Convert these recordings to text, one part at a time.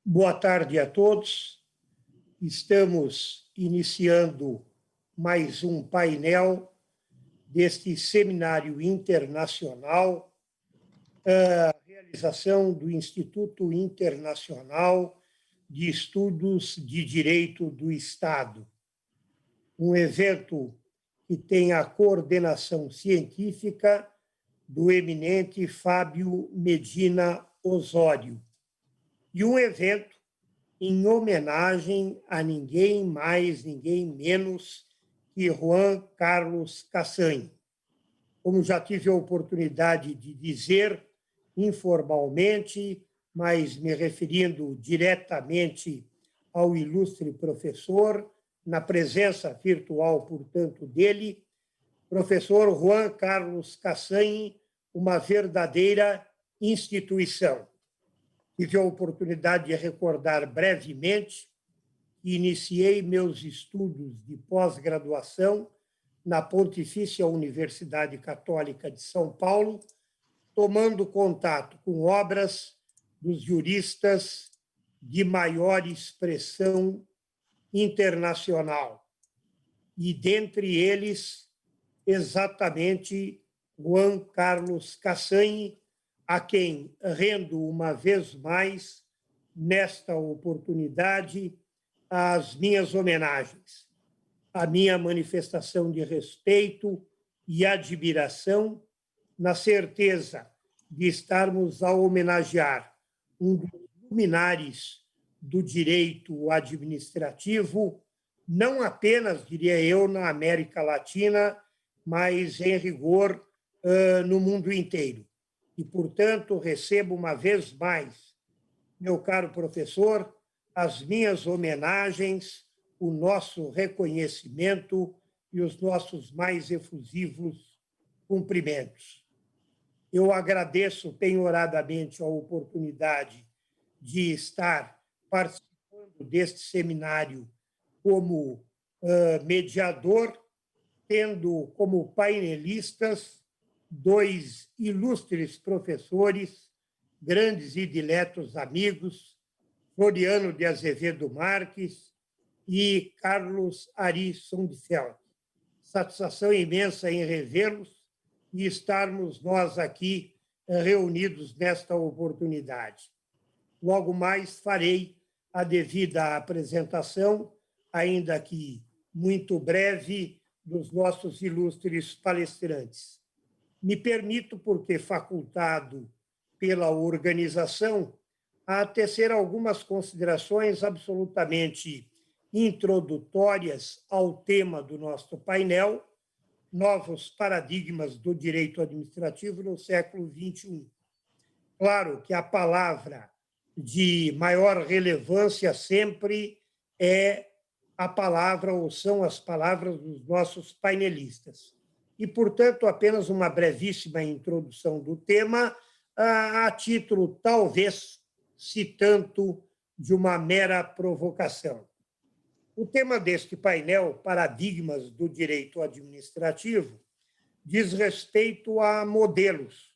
Boa tarde a todos. Estamos iniciando mais um painel deste seminário internacional, a realização do Instituto Internacional de Estudos de Direito do Estado. Um evento que tem a coordenação científica do eminente Fábio Medina Osório. E um evento em homenagem a ninguém mais, ninguém menos que Juan Carlos Cassagne. Como já tive a oportunidade de dizer informalmente, mas me referindo diretamente ao ilustre professor, na presença virtual, portanto, dele, professor Juan Carlos Cassagne, uma verdadeira instituição. Tive a oportunidade de recordar brevemente que iniciei meus estudos de pós-graduação na Pontifícia Universidade Católica de São Paulo, tomando contato com obras dos juristas de maior expressão internacional. E, dentre eles, exatamente Juan Carlos Cassagne, a quem rendo uma vez mais, nesta oportunidade, as minhas homenagens, a minha manifestação de respeito e admiração, na certeza de estarmos a homenagear um dos luminares do direito administrativo, não apenas, diria eu, na América Latina, mas, em rigor, no mundo inteiro. E, portanto, recebo uma vez mais, meu caro professor, as minhas homenagens, o nosso reconhecimento e os nossos mais efusivos cumprimentos. Eu agradeço penhoradamente a oportunidade de estar participando deste seminário como mediador, tendo como painelistas dois ilustres professores, grandes e diletos amigos, Floriano de Azevedo Marques e Carlos Ari Sundfeld. Satisfação imensa em revê-los e estarmos nós aqui reunidos nesta oportunidade. Logo mais farei a devida apresentação, ainda que muito breve, dos nossos ilustres palestrantes. Me permito, porque facultado pela organização, a tecer algumas considerações absolutamente introdutórias ao tema do nosso painel, Novos Paradigmas do Direito Administrativo no século XXI. Claro que a palavra de maior relevância sempre é a palavra, ou são as palavras dos nossos painelistas. E, portanto, apenas uma brevíssima introdução do tema, a título, talvez, se tanto de uma mera provocação. O tema deste painel, Paradigmas do Direito Administrativo, diz respeito a modelos,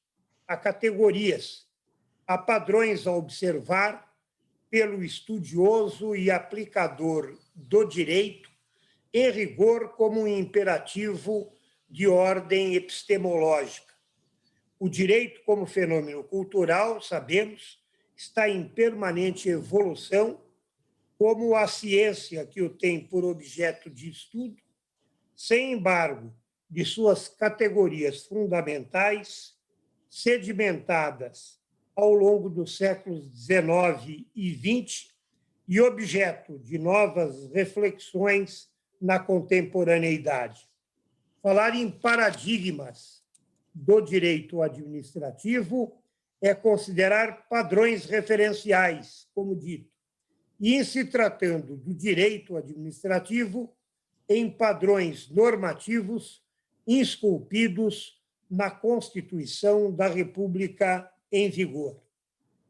a categorias, a padrões a observar pelo estudioso e aplicador do direito, em rigor como um imperativo de ordem epistemológica. O direito, como fenômeno cultural, sabemos, está em permanente evolução, como a ciência que o tem por objeto de estudo, sem embargo, de suas categorias fundamentais, sedimentadas ao longo dos séculos XIX e XX e objeto de novas reflexões na contemporaneidade. Falar em paradigmas do direito administrativo é considerar padrões referenciais, como dito, e, em se tratando do direito administrativo, em padrões normativos esculpidos na Constituição da República em vigor.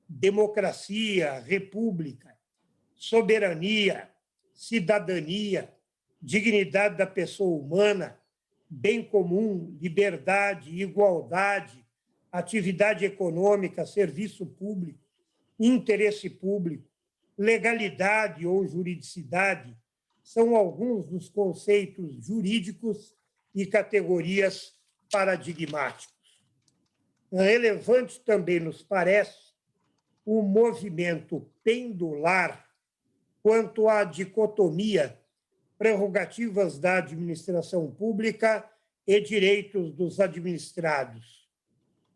Democracia, república, soberania, cidadania, dignidade da pessoa humana, bem comum, liberdade, igualdade, atividade econômica, serviço público, interesse público, legalidade ou juridicidade são alguns dos conceitos jurídicos e categorias paradigmáticos. Relevante também nos parece o movimento pendular quanto à dicotomia prerrogativas da administração pública e direitos dos administrados.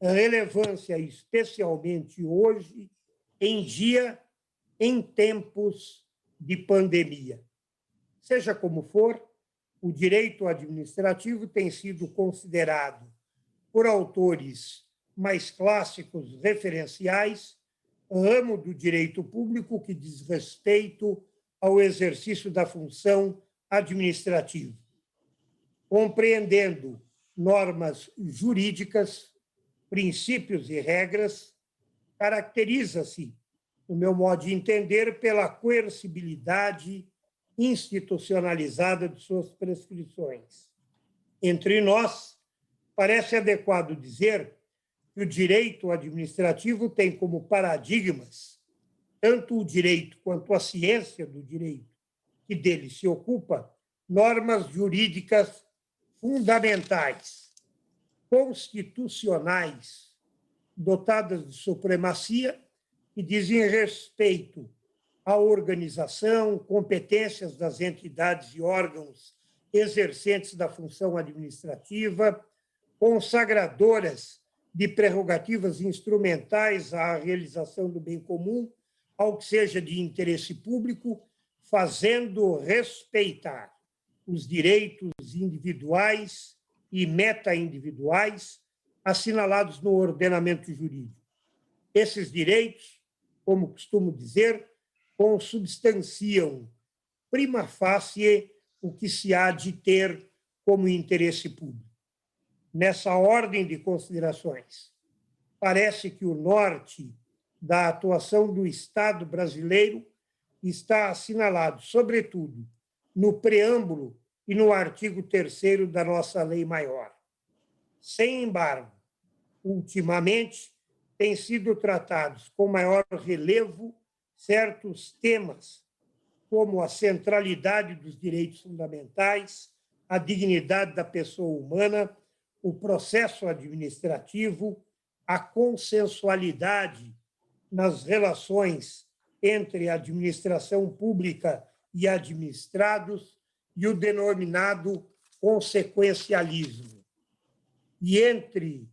Relevância especialmente hoje, em dia, em tempos de pandemia. Seja como for, o direito administrativo tem sido considerado por autores mais clássicos referenciais ramo do direito público que diz respeito ao exercício da função administrativa, compreendendo normas jurídicas, princípios e regras, caracteriza-se, no meu modo de entender, pela coercibilidade institucionalizada de suas prescrições. Entre nós, parece adequado dizer que o direito administrativo tem como paradigmas tanto o direito quanto a ciência do direito, que dele se ocupa, normas jurídicas fundamentais, constitucionais, dotadas de supremacia, que dizem respeito à organização, competências das entidades e órgãos exercentes da função administrativa, consagradoras de prerrogativas instrumentais à realização do bem comum, ao que seja de interesse público, fazendo respeitar os direitos individuais e meta-individuais assinalados no ordenamento jurídico. Esses direitos, como costumo dizer, consubstanciam prima facie o que se há de ter como interesse público. Nessa ordem de considerações, parece que o norte da atuação do Estado brasileiro está assinalado, sobretudo, no preâmbulo e no artigo 3º da nossa lei maior. Sem embargo, ultimamente, têm sido tratados com maior relevo certos temas, como a centralidade dos direitos fundamentais, a dignidade da pessoa humana, o processo administrativo, a consensualidade nas relações entre a administração pública e administrados e o denominado consequencialismo. E entre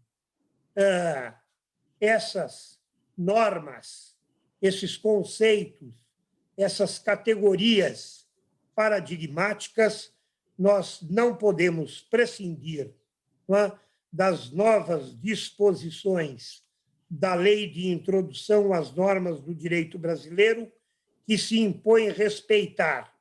essas normas, esses conceitos, essas categorias paradigmáticas, nós não podemos prescindir das novas disposições da Lei de Introdução às Normas do Direito Brasileiro, que se impõe respeitar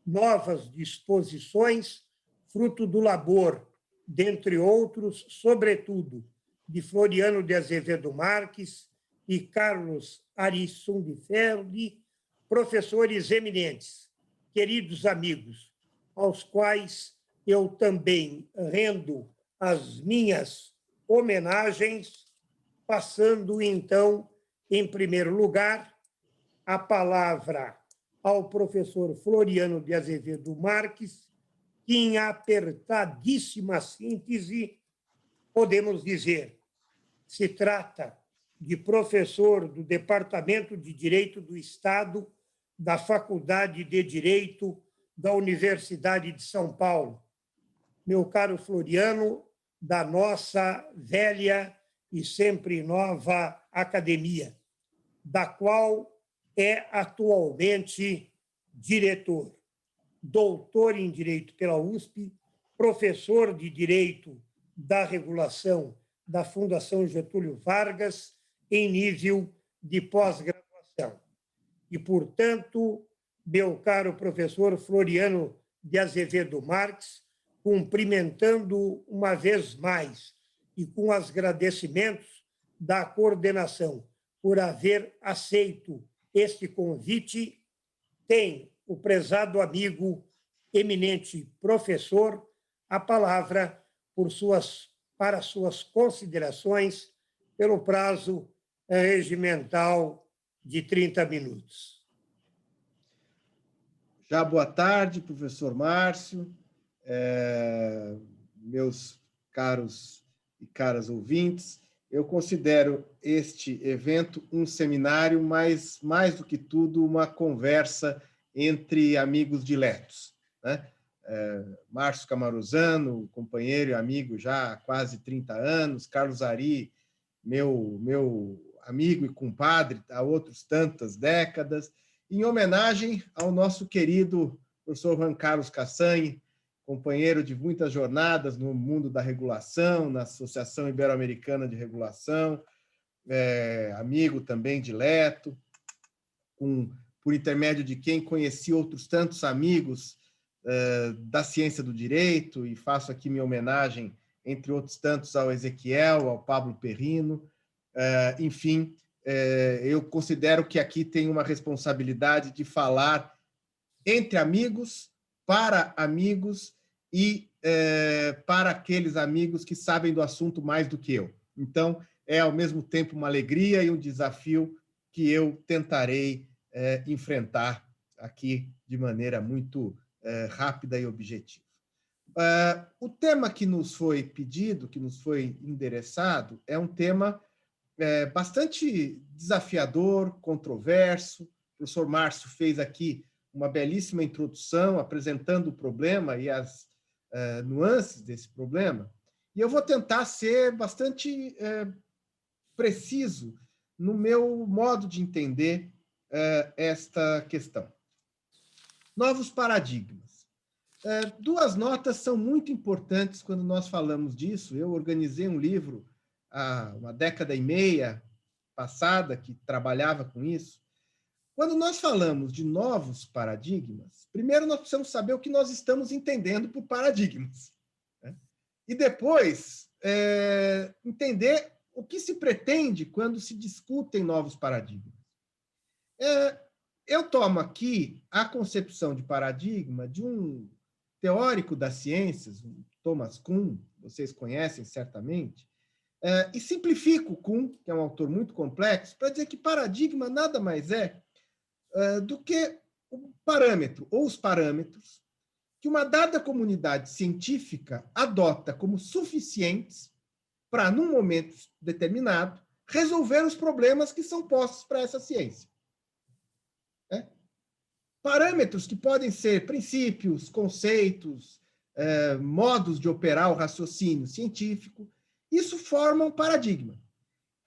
novas disposições, fruto do labor, dentre outros, sobretudo, de Floriano de Azevedo Marques e Carlos Arissundiferdi, professores eminentes, queridos amigos, aos quais eu também rendo as minhas homenagens, passando, então, em primeiro lugar, a palavra ao professor Floriano de Azevedo Marques, que, em apertadíssima síntese, podemos dizer, se trata de professor do Departamento de Direito do Estado da Faculdade de Direito da Universidade de São Paulo. Meu caro Floriano, da nossa velha e sempre nova academia, da qual é atualmente diretor, doutor em Direito pela USP, professor de Direito da Regulação da Fundação Getúlio Vargas em nível de pós-graduação. E, portanto, meu caro professor Floriano de Azevedo Marques, cumprimentando uma vez mais e com os agradecimentos da coordenação por haver aceito este convite, tem o prezado amigo, eminente professor, a palavra para suas considerações pelo prazo regimental de 30 minutos. Já boa tarde, professor Márcio, meus caros e caras ouvintes. Eu considero este evento um seminário, mas, mais do que tudo, uma conversa entre amigos diletos, né? Márcio Camaruzano, companheiro e amigo já há quase 30 anos, Carlos Ari, meu amigo e compadre há outras tantas décadas, em homenagem ao nosso querido professor Juan Carlos Cassanhi, companheiro de muitas jornadas no mundo da regulação, na Associação Ibero-Americana de Regulação, amigo também dileto, por intermédio de quem conheci outros tantos amigos da ciência do direito, e faço aqui minha homenagem, entre outros tantos, ao Ezequiel, ao Pablo Perrino. Enfim, eu considero que aqui tem uma responsabilidade de falar entre amigos, para amigos e para aqueles amigos que sabem do assunto mais do que eu. Então, é ao mesmo tempo uma alegria e um desafio que eu tentarei enfrentar aqui de maneira muito rápida e objetiva. O tema que nos foi pedido, que nos foi endereçado, é um tema bastante desafiador, controverso. O professor Márcio fez aqui uma belíssima introdução, apresentando o problema e as nuances desse problema, e eu vou tentar ser bastante preciso no meu modo de entender esta questão. Novos paradigmas. Duas notas são muito importantes quando nós falamos disso. Eu organizei um livro há uma década e meia passada que trabalhava com isso. Quando nós falamos de novos paradigmas, primeiro nós precisamos saber o que nós estamos entendendo por paradigmas, né? E depois entender o que se pretende quando se discutem novos paradigmas. Eu tomo aqui a concepção de paradigma de um teórico das ciências, Thomas Kuhn, vocês conhecem certamente, e simplifico Kuhn, que é um autor muito complexo, para dizer que paradigma nada mais é do que o parâmetro ou os parâmetros que uma dada comunidade científica adota como suficientes para, num momento determinado, resolver os problemas que são postos para essa ciência. Parâmetros que podem ser princípios, conceitos, modos de operar o raciocínio científico, isso forma um paradigma,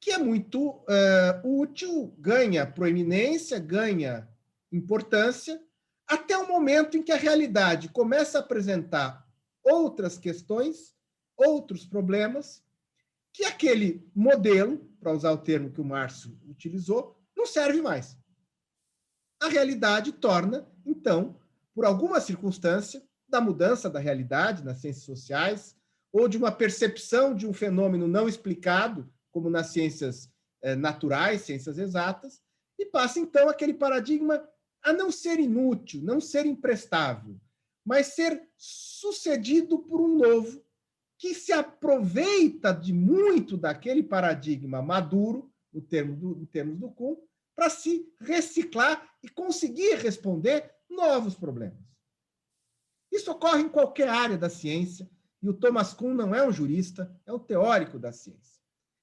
que é muito útil, ganha proeminência, ganha importância, até o momento em que a realidade começa a apresentar outras questões, outros problemas, que aquele modelo, para usar o termo que o Márcio utilizou, não serve mais. A realidade torna, então, por alguma circunstância, da mudança da realidade nas ciências sociais, ou de uma percepção de um fenômeno não explicado, como nas ciências naturais, ciências exatas, e passa, então, aquele paradigma a não ser inútil, não ser imprestável, mas ser sucedido por um novo que se aproveita de muito daquele paradigma maduro, no termos do Kuhn, para se reciclar e conseguir responder novos problemas. Isso ocorre em qualquer área da ciência, e o Thomas Kuhn não é um jurista, é um teórico da ciência.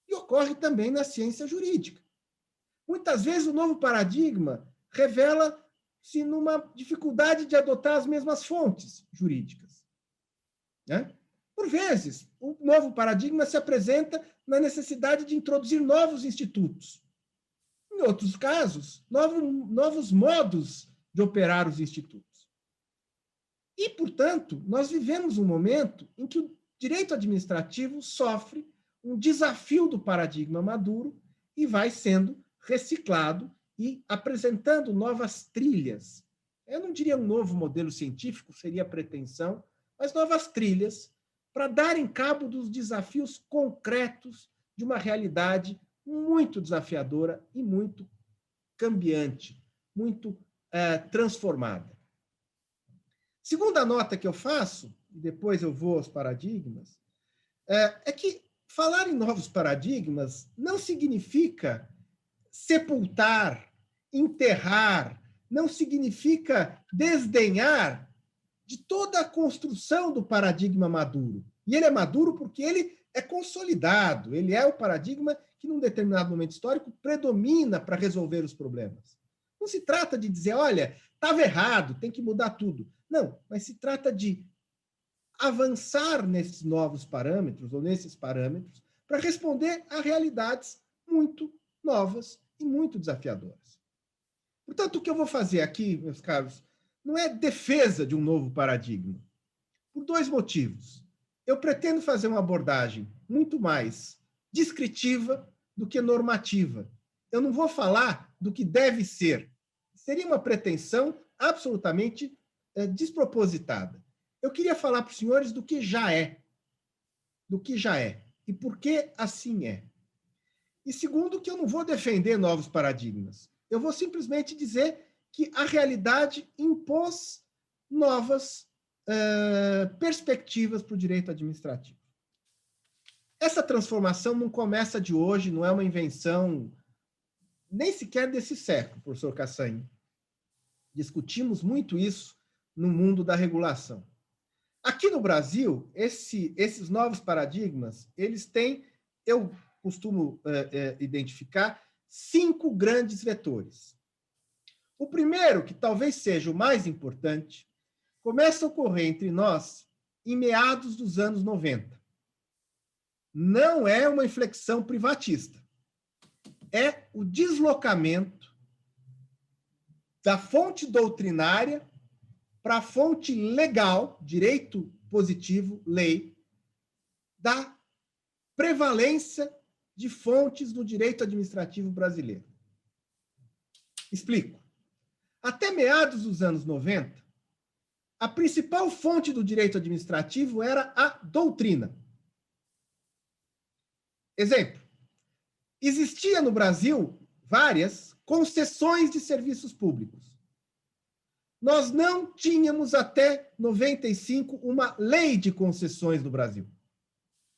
E ocorre também na ciência jurídica. Muitas vezes o novo paradigma revela-se numa dificuldade de adotar as mesmas fontes jurídicas, né? Por vezes, o novo paradigma se apresenta na necessidade de introduzir novos institutos. Em outros casos, novos modos de operar os institutos. E, portanto, nós vivemos um momento em que o direito administrativo sofre um desafio do paradigma maduro e vai sendo reciclado e apresentando novas trilhas. Eu não diria um novo modelo científico, seria a pretensão, mas novas trilhas para darem cabo dos desafios concretos de uma realidade muito desafiadora e muito cambiante, muito transformada. Segunda nota que eu faço, e depois eu vou aos paradigmas, é que falar em novos paradigmas não significa sepultar, enterrar, não significa desdenhar de toda a construção do paradigma maduro. E ele é maduro porque ele é consolidado, ele é o paradigma que, num determinado momento histórico, predomina para resolver os problemas. Não se trata de dizer, olha, estava errado, tem que mudar tudo. Não, mas se trata de avançar nesses novos parâmetros, ou nesses parâmetros, para responder a realidades muito novas e muito desafiadoras. Portanto, o que eu vou fazer aqui, meus caros, não é defesa de um novo paradigma, por dois motivos. Eu pretendo fazer uma abordagem muito mais descritiva do que normativa. Eu não vou falar do que deve ser. Seria uma pretensão absolutamente despropositada. Eu queria falar para os senhores do que já é. Do que já é. E por que assim é. E segundo, que eu não vou defender novos paradigmas. Eu vou simplesmente dizer que a realidade impôs novas perspectivas para o direito administrativo. Essa transformação não começa de hoje, não é uma invenção nem sequer desse século, professor Cassaim. Discutimos muito isso no mundo da regulação. Aqui no Brasil, esses novos paradigmas, eles têm, eu costumo identificar, 5 grandes vetores. O primeiro, que talvez seja o mais importante, começa a ocorrer entre nós em meados dos anos 90. Não é uma inflexão privatista. É o deslocamento da fonte doutrinária para a fonte legal, direito positivo, lei, da prevalência de fontes do direito administrativo brasileiro. Explico. Até meados dos anos 90, a principal fonte do direito administrativo era a doutrina. Exemplo, existia no Brasil várias concessões de serviços públicos. Nós não tínhamos até 95 uma lei de concessões no Brasil.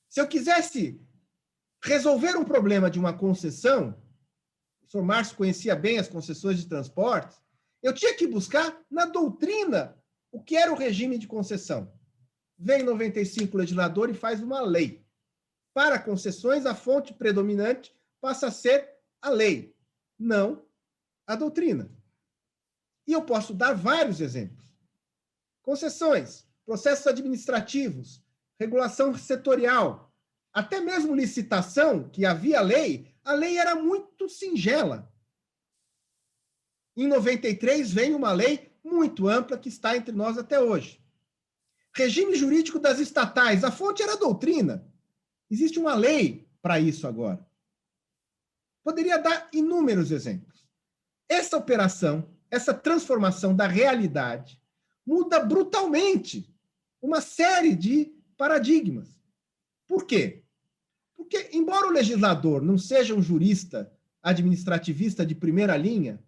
Se eu quisesse resolver um problema de uma concessão, o professor Márcio conhecia bem as concessões de transportes, eu tinha que buscar na doutrina o que era o regime de concessão. Vem 95 o legislador e faz uma lei. Para concessões, a fonte predominante passa a ser a lei, não a doutrina. E eu posso dar vários exemplos. Concessões, processos administrativos, regulação setorial, até mesmo licitação, que havia lei, a lei era muito singela. Em 93 vem uma lei muito ampla que está entre nós até hoje. Regime jurídico das estatais, a fonte era a doutrina. Existe uma lei para isso agora. Poderia dar inúmeros exemplos. Essa operação, essa transformação da realidade, muda brutalmente uma série de paradigmas. Por quê? Porque, embora o legislador não seja um jurista administrativista de primeira linha,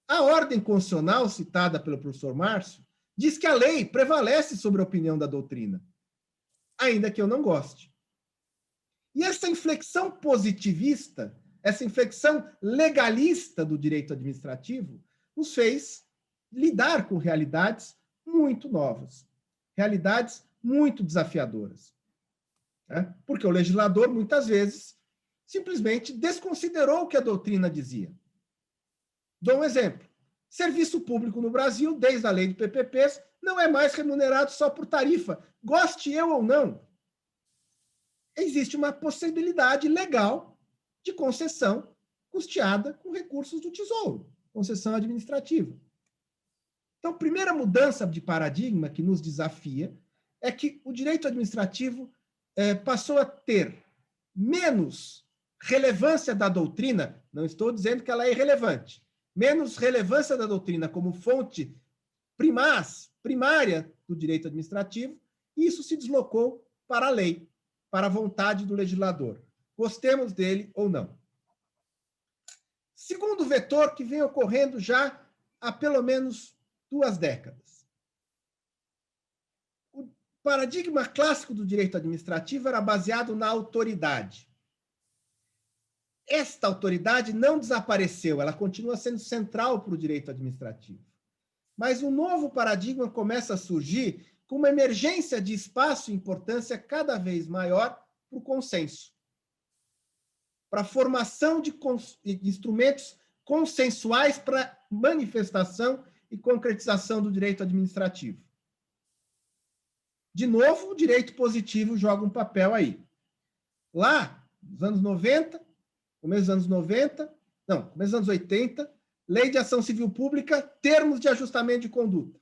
a ordem constitucional citada pelo professor Márcio diz que a lei prevalece sobre a opinião da doutrina, ainda que eu não goste. E essa inflexão positivista, essa inflexão legalista do direito administrativo, nos fez lidar com realidades muito novas, realidades muito desafiadoras. Porque o legislador, muitas vezes, simplesmente desconsiderou o que a doutrina dizia. Dou um exemplo. Serviço público no Brasil, desde a lei de PPPs, não é mais remunerado só por tarifa, goste eu ou não. Existe uma possibilidade legal de concessão custeada com recursos do Tesouro, concessão administrativa. Então, a primeira mudança de paradigma que nos desafia é que o direito administrativo passou a ter menos relevância da doutrina, não estou dizendo que ela é irrelevante, menos relevância da doutrina como fonte primária do direito administrativo, e isso se deslocou para a lei, para a vontade do legislador, gostemos dele ou não. Segundo vetor que vem ocorrendo já há pelo menos 2 décadas. O paradigma clássico do direito administrativo era baseado na autoridade. esta autoridade não desapareceu, ela continua sendo central para o direito administrativo. Mas um novo paradigma começa a surgir com uma emergência de espaço e importância cada vez maior para o consenso, para a formação de instrumentos consensuais para manifestação e concretização do direito administrativo. De novo, o direito positivo joga um papel aí. Lá, nos anos 90, começo dos anos 90, não, começo dos anos 80, Lei de Ação Civil Pública, termos de ajustamento de conduta.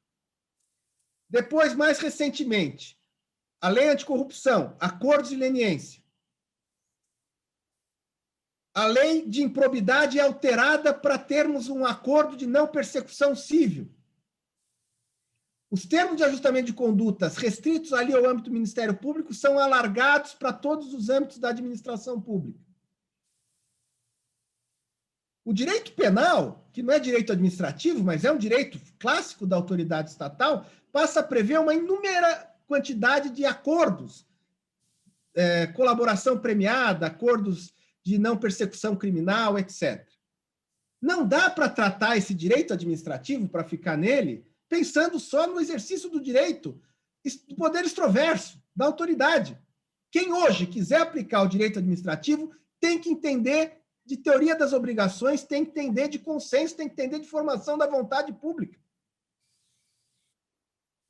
Depois, mais recentemente, a Lei Anticorrupção, acordos de leniência. A Lei de Improbidade é alterada para termos um acordo de não persecução civil. Os termos de ajustamento de condutas restritos ali ao âmbito do Ministério Público são alargados para todos os âmbitos da administração pública. O direito penal, que não é direito administrativo, mas é um direito clássico da autoridade estatal, passa a prever uma inúmera quantidade de acordos, colaboração premiada, acordos de não persecução criminal, etc. Não dá para tratar esse direito administrativo, para ficar nele, pensando só no exercício do direito, do poder extroverso, da autoridade. Quem hoje quiser aplicar o direito administrativo tem que entender de teoria das obrigações, tem que entender de consenso, tem que entender de formação da vontade pública.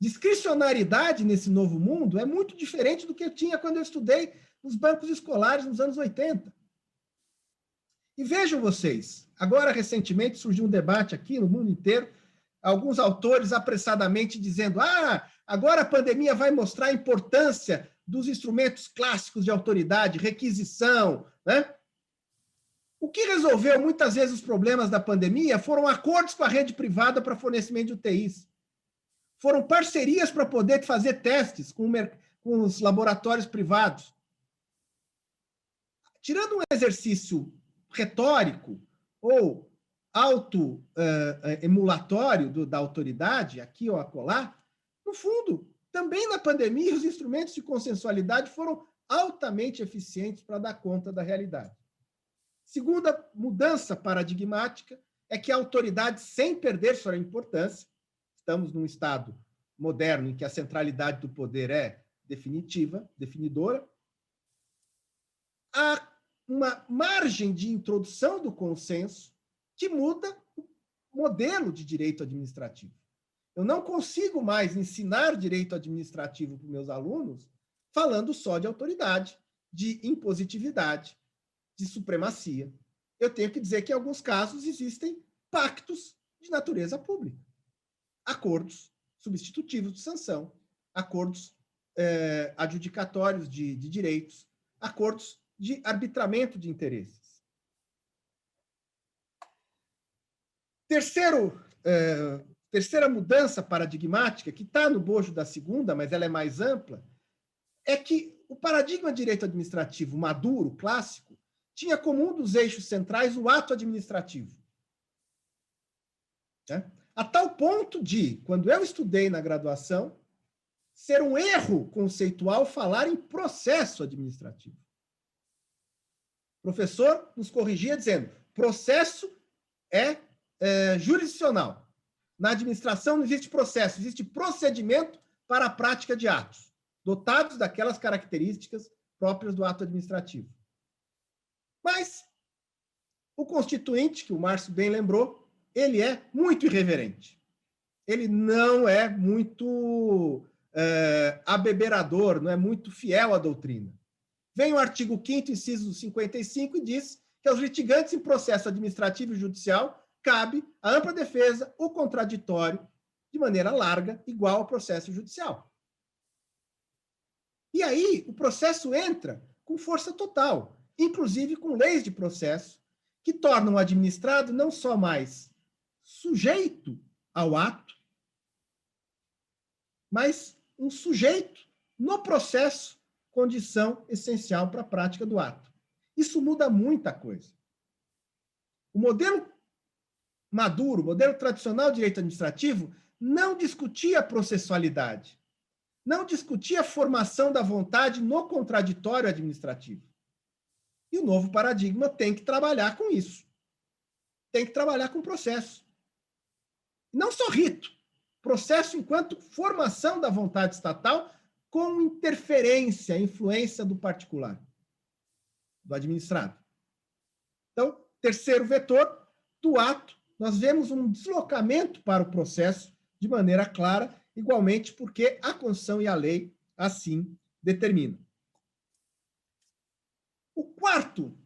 Discricionariedade nesse novo mundo é muito diferente do que eu tinha quando eu estudei nos bancos escolares nos anos 80. E vejam vocês, agora recentemente surgiu um debate aqui no mundo inteiro, alguns autores apressadamente dizendo: agora a pandemia vai mostrar a importância dos instrumentos clássicos de autoridade, requisição, né? O que resolveu muitas vezes os problemas da pandemia foram acordos com a rede privada para fornecimento de UTIs. Foram parcerias para poder fazer testes com os laboratórios privados. Tirando um exercício retórico ou auto-emulatório da autoridade, aqui ou acolá, no fundo, também na pandemia, os instrumentos de consensualidade foram altamente eficientes para dar conta da realidade. Segunda mudança paradigmática é que a autoridade, sem perder sua importância, estamos num estado moderno em que a centralidade do poder é definitiva, definidora, há uma margem de introdução do consenso que muda o modelo de direito administrativo. Eu não consigo mais ensinar direito administrativo para os meus alunos falando só de autoridade, de impositividade, de supremacia. Eu tenho que dizer que, em alguns casos, existem pactos de natureza pública. Acordos substitutivos de sanção, acordos adjudicatórios de direitos, acordos de arbitramento de interesses. Terceira mudança paradigmática, que está no bojo da segunda, mas ela é mais ampla, é que o paradigma de direito administrativo maduro, clássico, tinha como um dos eixos centrais o ato administrativo. A tal ponto de, quando eu estudei na graduação, ser um erro conceitual falar em processo administrativo. O professor nos corrigia dizendo: processo é jurisdicional. Na administração não existe processo, existe procedimento para a prática de atos, dotados daquelas características próprias do ato administrativo. Mas o Constituinte, que o Márcio bem lembrou, ele é muito irreverente. Ele não é muito abeberador, não é muito fiel à doutrina. Vem o artigo 5º, inciso 55, e diz que aos litigantes em processo administrativo e judicial cabe a ampla defesa, o contraditório, de maneira larga, igual ao processo judicial. E aí o processo entra com força total, inclusive com leis de processo, que tornam o administrado não só mais sujeito ao ato, mas um sujeito no processo, condição essencial para a prática do ato. Isso muda muita coisa. O modelo maduro, o modelo tradicional de direito administrativo, não discutia a processualidade, não discutia a formação da vontade no contraditório administrativo. E o novo paradigma tem que trabalhar com isso. Tem que trabalhar com processo. Não só rito, processo enquanto formação da vontade estatal com interferência, influência do particular, do administrado. Então, terceiro vetor, do ato, nós vemos um deslocamento para o processo de maneira clara, igualmente porque a Constituição e a lei assim determinam. O quarto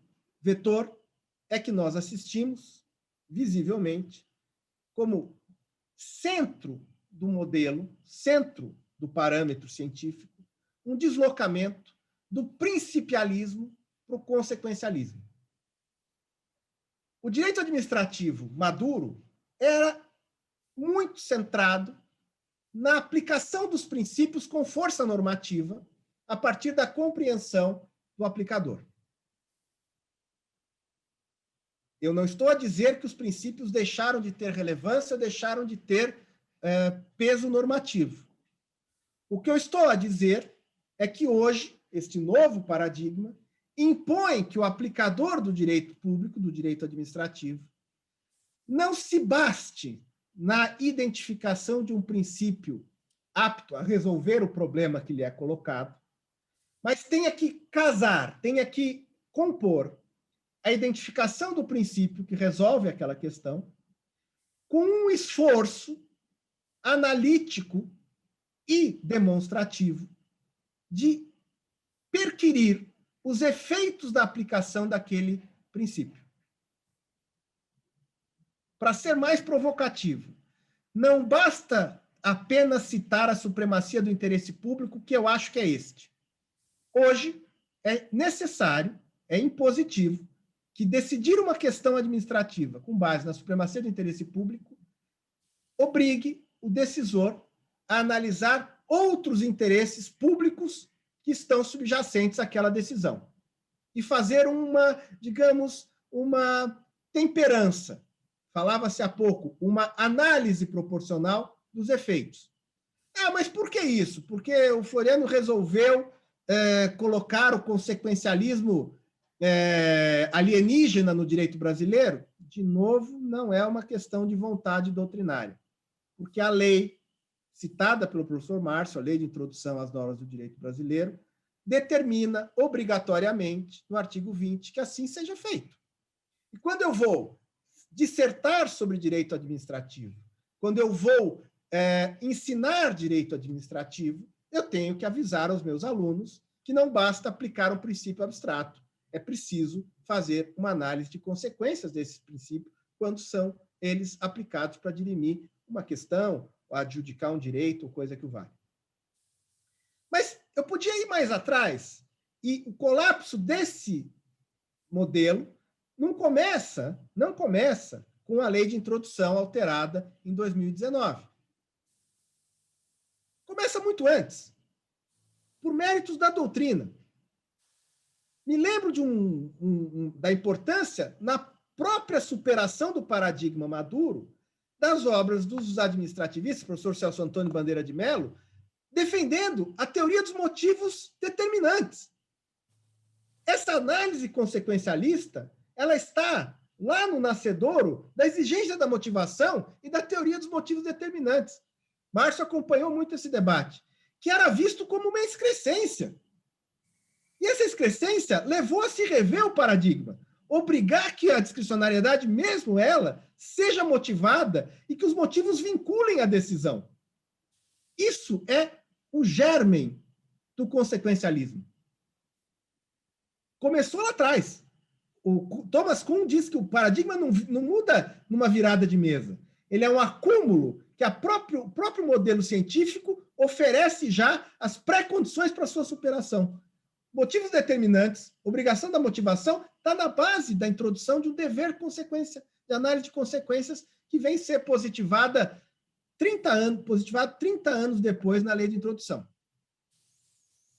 vetor é que nós assistimos, visivelmente, como centro do modelo, centro do parâmetro científico, um deslocamento do principialismo para o consequencialismo. O direito administrativo maduro era muito centrado na aplicação dos princípios com força normativa a partir da compreensão do aplicador. Eu não estou a dizer que os princípios deixaram de ter relevância ou deixaram de ter peso normativo. O que eu estou a dizer é que hoje, este novo paradigma impõe que o aplicador do direito público, do direito administrativo, não se baste na identificação de um princípio apto a resolver o problema que lhe é colocado, mas tenha que casar, tenha que compor a identificação do princípio que resolve aquela questão com um esforço analítico e demonstrativo de perquirir os efeitos da aplicação daquele princípio. Para ser mais provocativo, não basta apenas citar a supremacia do interesse público, que eu acho que é este. Hoje, é necessário, é impositivo, que decidir uma questão administrativa com base na supremacia do interesse público obrigue o decisor a analisar outros interesses públicos que estão subjacentes àquela decisão e fazer uma, digamos, uma temperança. Falava-se há pouco, uma análise proporcional dos efeitos. Ah, mas por que isso? Porque o Floriano resolveu colocar o consequencialismo alienígena no direito brasileiro? De novo, não é uma questão de vontade doutrinária, porque a lei citada pelo professor Márcio, a Lei de Introdução às Normas do Direito Brasileiro, determina obrigatoriamente, no artigo 20, que assim seja feito. E quando eu vou dissertar sobre direito administrativo, quando eu vou ensinar direito administrativo, eu tenho que avisar aos meus alunos que não basta aplicar um princípio abstrato, é preciso fazer uma análise de consequências desses princípios quando são eles aplicados para dirimir uma questão, ou adjudicar um direito, ou coisa que o valha. Mas eu podia ir mais atrás, e o colapso desse modelo não começa com a lei de introdução alterada em 2019. Começa muito antes, por méritos da doutrina. Me lembro da importância na própria superação do paradigma maduro das obras dos administrativistas, professor Celso Antônio Bandeira de Mello, defendendo a teoria dos motivos determinantes. Essa análise consequencialista, ela está lá no nascedouro da exigência da motivação e da teoria dos motivos determinantes. Márcio acompanhou muito esse debate, que era visto como uma excrescência. E essa excrescência levou a se rever o paradigma, obrigar que a discricionariedade, mesmo ela, seja motivada e que os motivos vinculem a decisão. Isso é o germen do consequencialismo. Começou lá atrás. O Thomas Kuhn diz que o paradigma não muda numa virada de mesa. Ele é um acúmulo que o próprio modelo científico oferece já as pré-condições para a sua superação. Motivos determinantes, obrigação da motivação, está na base da introdução de um dever consequência, de análise de consequências, que vem ser positivada 30 anos depois na lei de introdução.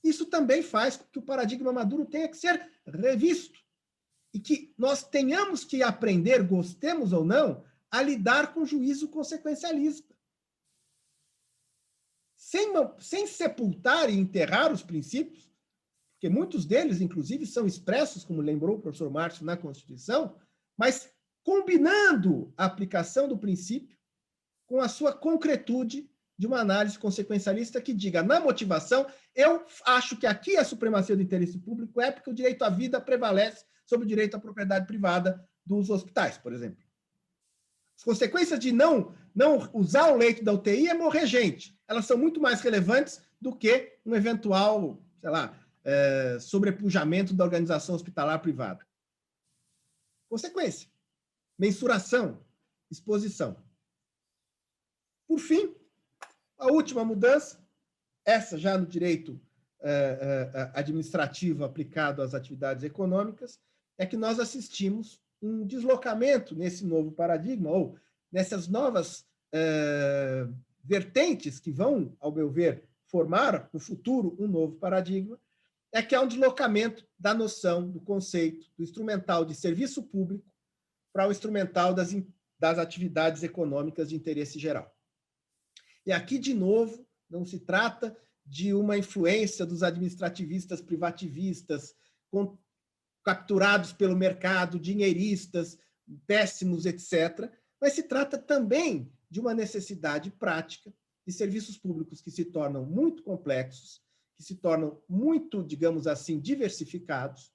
Isso também faz com que o paradigma maduro tenha que ser revisto e que nós tenhamos que aprender, gostemos ou não, a lidar com o juízo consequencialista. Sem sepultar e enterrar os princípios, porque muitos deles, inclusive, são expressos, como lembrou o professor Márcio, na Constituição, mas combinando a aplicação do princípio com a sua concretude de uma análise consequencialista que diga, na motivação, eu acho que aqui a supremacia do interesse público é porque o direito à vida prevalece sobre o direito à propriedade privada dos hospitais, por exemplo. As consequências de não usar o leito da UTI é morrer gente. Elas são muito mais relevantes do que um eventual, sei lá, sobrepujamento da organização hospitalar privada. Consequência. Mensuração. Exposição. Por fim, a última mudança, essa já no direito administrativo aplicado às atividades econômicas, é que nós assistimos um deslocamento nesse novo paradigma, ou nessas novas vertentes que vão, ao meu ver, formar no futuro um novo paradigma, é que há um deslocamento da noção, do conceito, do instrumental de serviço público para o instrumental das atividades econômicas de interesse geral. E aqui, de novo, não se trata de uma influência dos administrativistas privativistas, capturados pelo mercado, dinheiristas, péssimos, etc., mas se trata também de uma necessidade prática de serviços públicos que se tornam muito complexos, que se tornam muito, digamos assim, diversificados,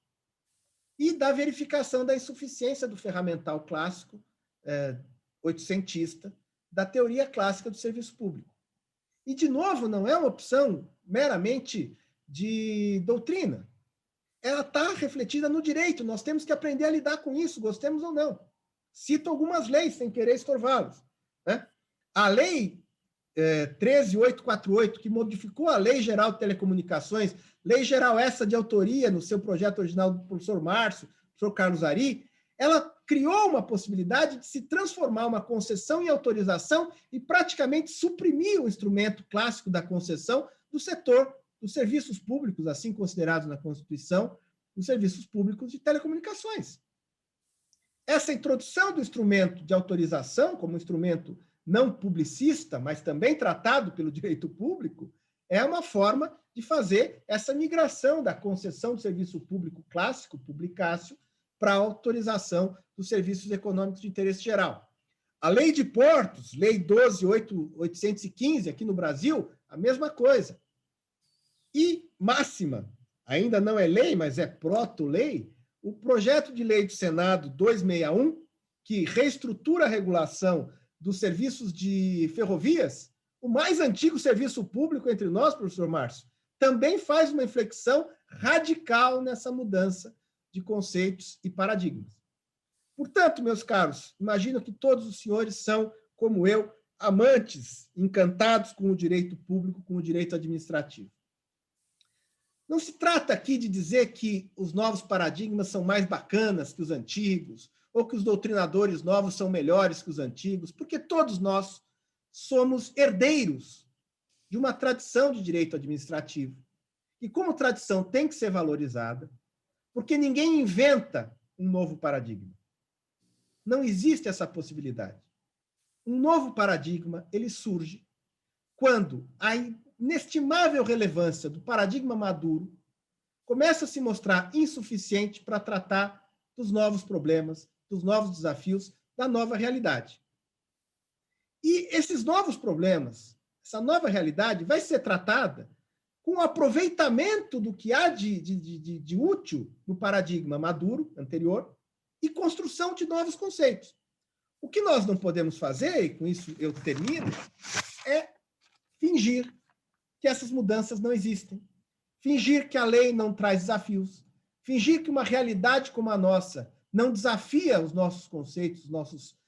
e da verificação da insuficiência do ferramental clássico, oitocentista, da teoria clássica do serviço público. E, de novo, não é uma opção meramente de doutrina. Ela está refletida no direito. Nós temos que aprender a lidar com isso, gostemos ou não. Cito algumas leis, sem querer estorvá-los, né? A Lei 13.848, que modificou a Lei Geral de Telecomunicações, lei geral essa de autoria no seu projeto original do professor Márcio, professor Carlos Ari, ela criou uma possibilidade de se transformar uma concessão em autorização e praticamente suprimir o instrumento clássico da concessão do setor dos serviços públicos, assim considerados na Constituição, os serviços públicos de telecomunicações. Essa introdução do instrumento de autorização, como instrumento não publicista, mas também tratado pelo direito público, é uma forma de fazer essa migração da concessão do serviço público clássico, publicácio, para a autorização dos serviços econômicos de interesse geral. A Lei de Portos, Lei 12.815, aqui no Brasil, a mesma coisa. E máxima, ainda não é lei, mas é proto-lei, o projeto de lei do Senado 261, que reestrutura a regulação dos serviços de ferrovias, o mais antigo serviço público entre nós, professor Márcio, também faz uma inflexão radical nessa mudança de conceitos e paradigmas. Portanto, meus caros, imagino que todos os senhores são, como eu, amantes, encantados com o direito público, com o direito administrativo. Não se trata aqui de dizer que os novos paradigmas são mais bacanas que os antigos, ou que os doutrinadores novos são melhores que os antigos, porque todos nós somos herdeiros de uma tradição de direito administrativo, e como tradição tem que ser valorizada, porque ninguém inventa um novo paradigma. Não existe essa possibilidade. Um novo paradigma, ele surge quando a inestimável relevância do paradigma maduro começa a se mostrar insuficiente para tratar dos novos problemas, dos novos desafios, da nova realidade. E esses novos problemas, essa nova realidade vai ser tratada com o aproveitamento do que há de útil no paradigma maduro, anterior, e construção de novos conceitos. O que nós não podemos fazer, e com isso eu termino, é fingir que essas mudanças não existem, fingir que a lei não traz desafios, fingir que uma realidade como a nossa não desafia os nossos conceitos, os nossos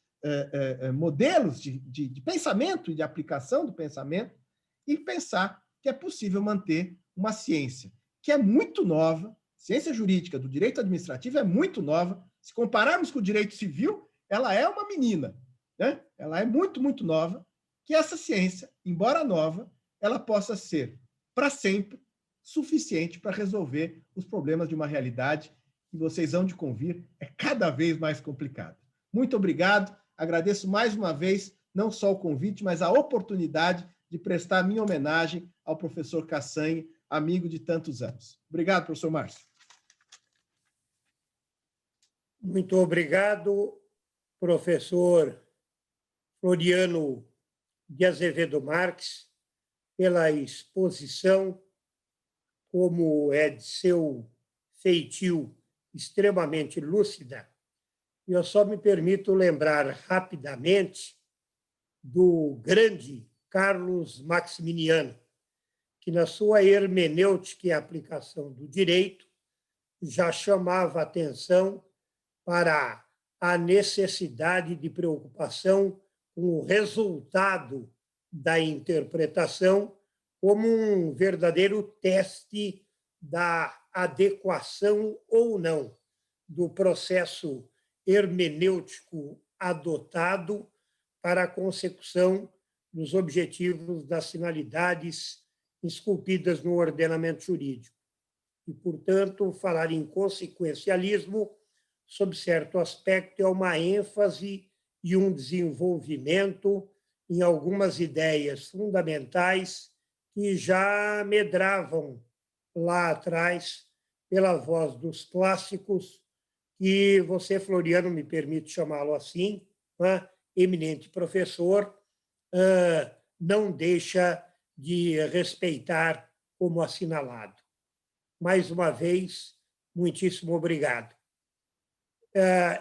modelos de pensamento e de aplicação do pensamento, e pensar que é possível manter uma ciência que é muito nova, ciência jurídica do direito administrativo é muito nova, se compararmos com o direito civil, ela é uma menina, né? Ela é muito, muito nova, que essa ciência, embora nova, ela possa ser, para sempre, suficiente para resolver os problemas de uma realidade que vocês hão de convir, é cada vez mais complicada. Muito obrigado, agradeço mais uma vez, não só o convite, mas a oportunidade de prestar minha homenagem ao professor Cassanha, amigo de tantos anos. Obrigado, professor Márcio. Muito obrigado, professor Floriano de Azevedo Marques, pela exposição, como é de seu feitio, extremamente lúcida. E eu só me permito lembrar rapidamente do grande Carlos Maximiliano, que, na sua hermenêutica e aplicação do direito, já chamava atenção para a necessidade de preocupação com o resultado da interpretação como um verdadeiro teste da adequação ou não do processo hermenêutico adotado para a consecução dos objetivos das finalidades esculpidas no ordenamento jurídico. E, portanto, falar em consequencialismo, sob certo aspecto, é uma ênfase e um desenvolvimento em algumas ideias fundamentais que já medravam lá atrás pela voz dos clássicos, que você, Floriano, me permite chamá-lo assim, né? Eminente professor, não deixa de respeitar como assinalado. Mais uma vez, muitíssimo obrigado.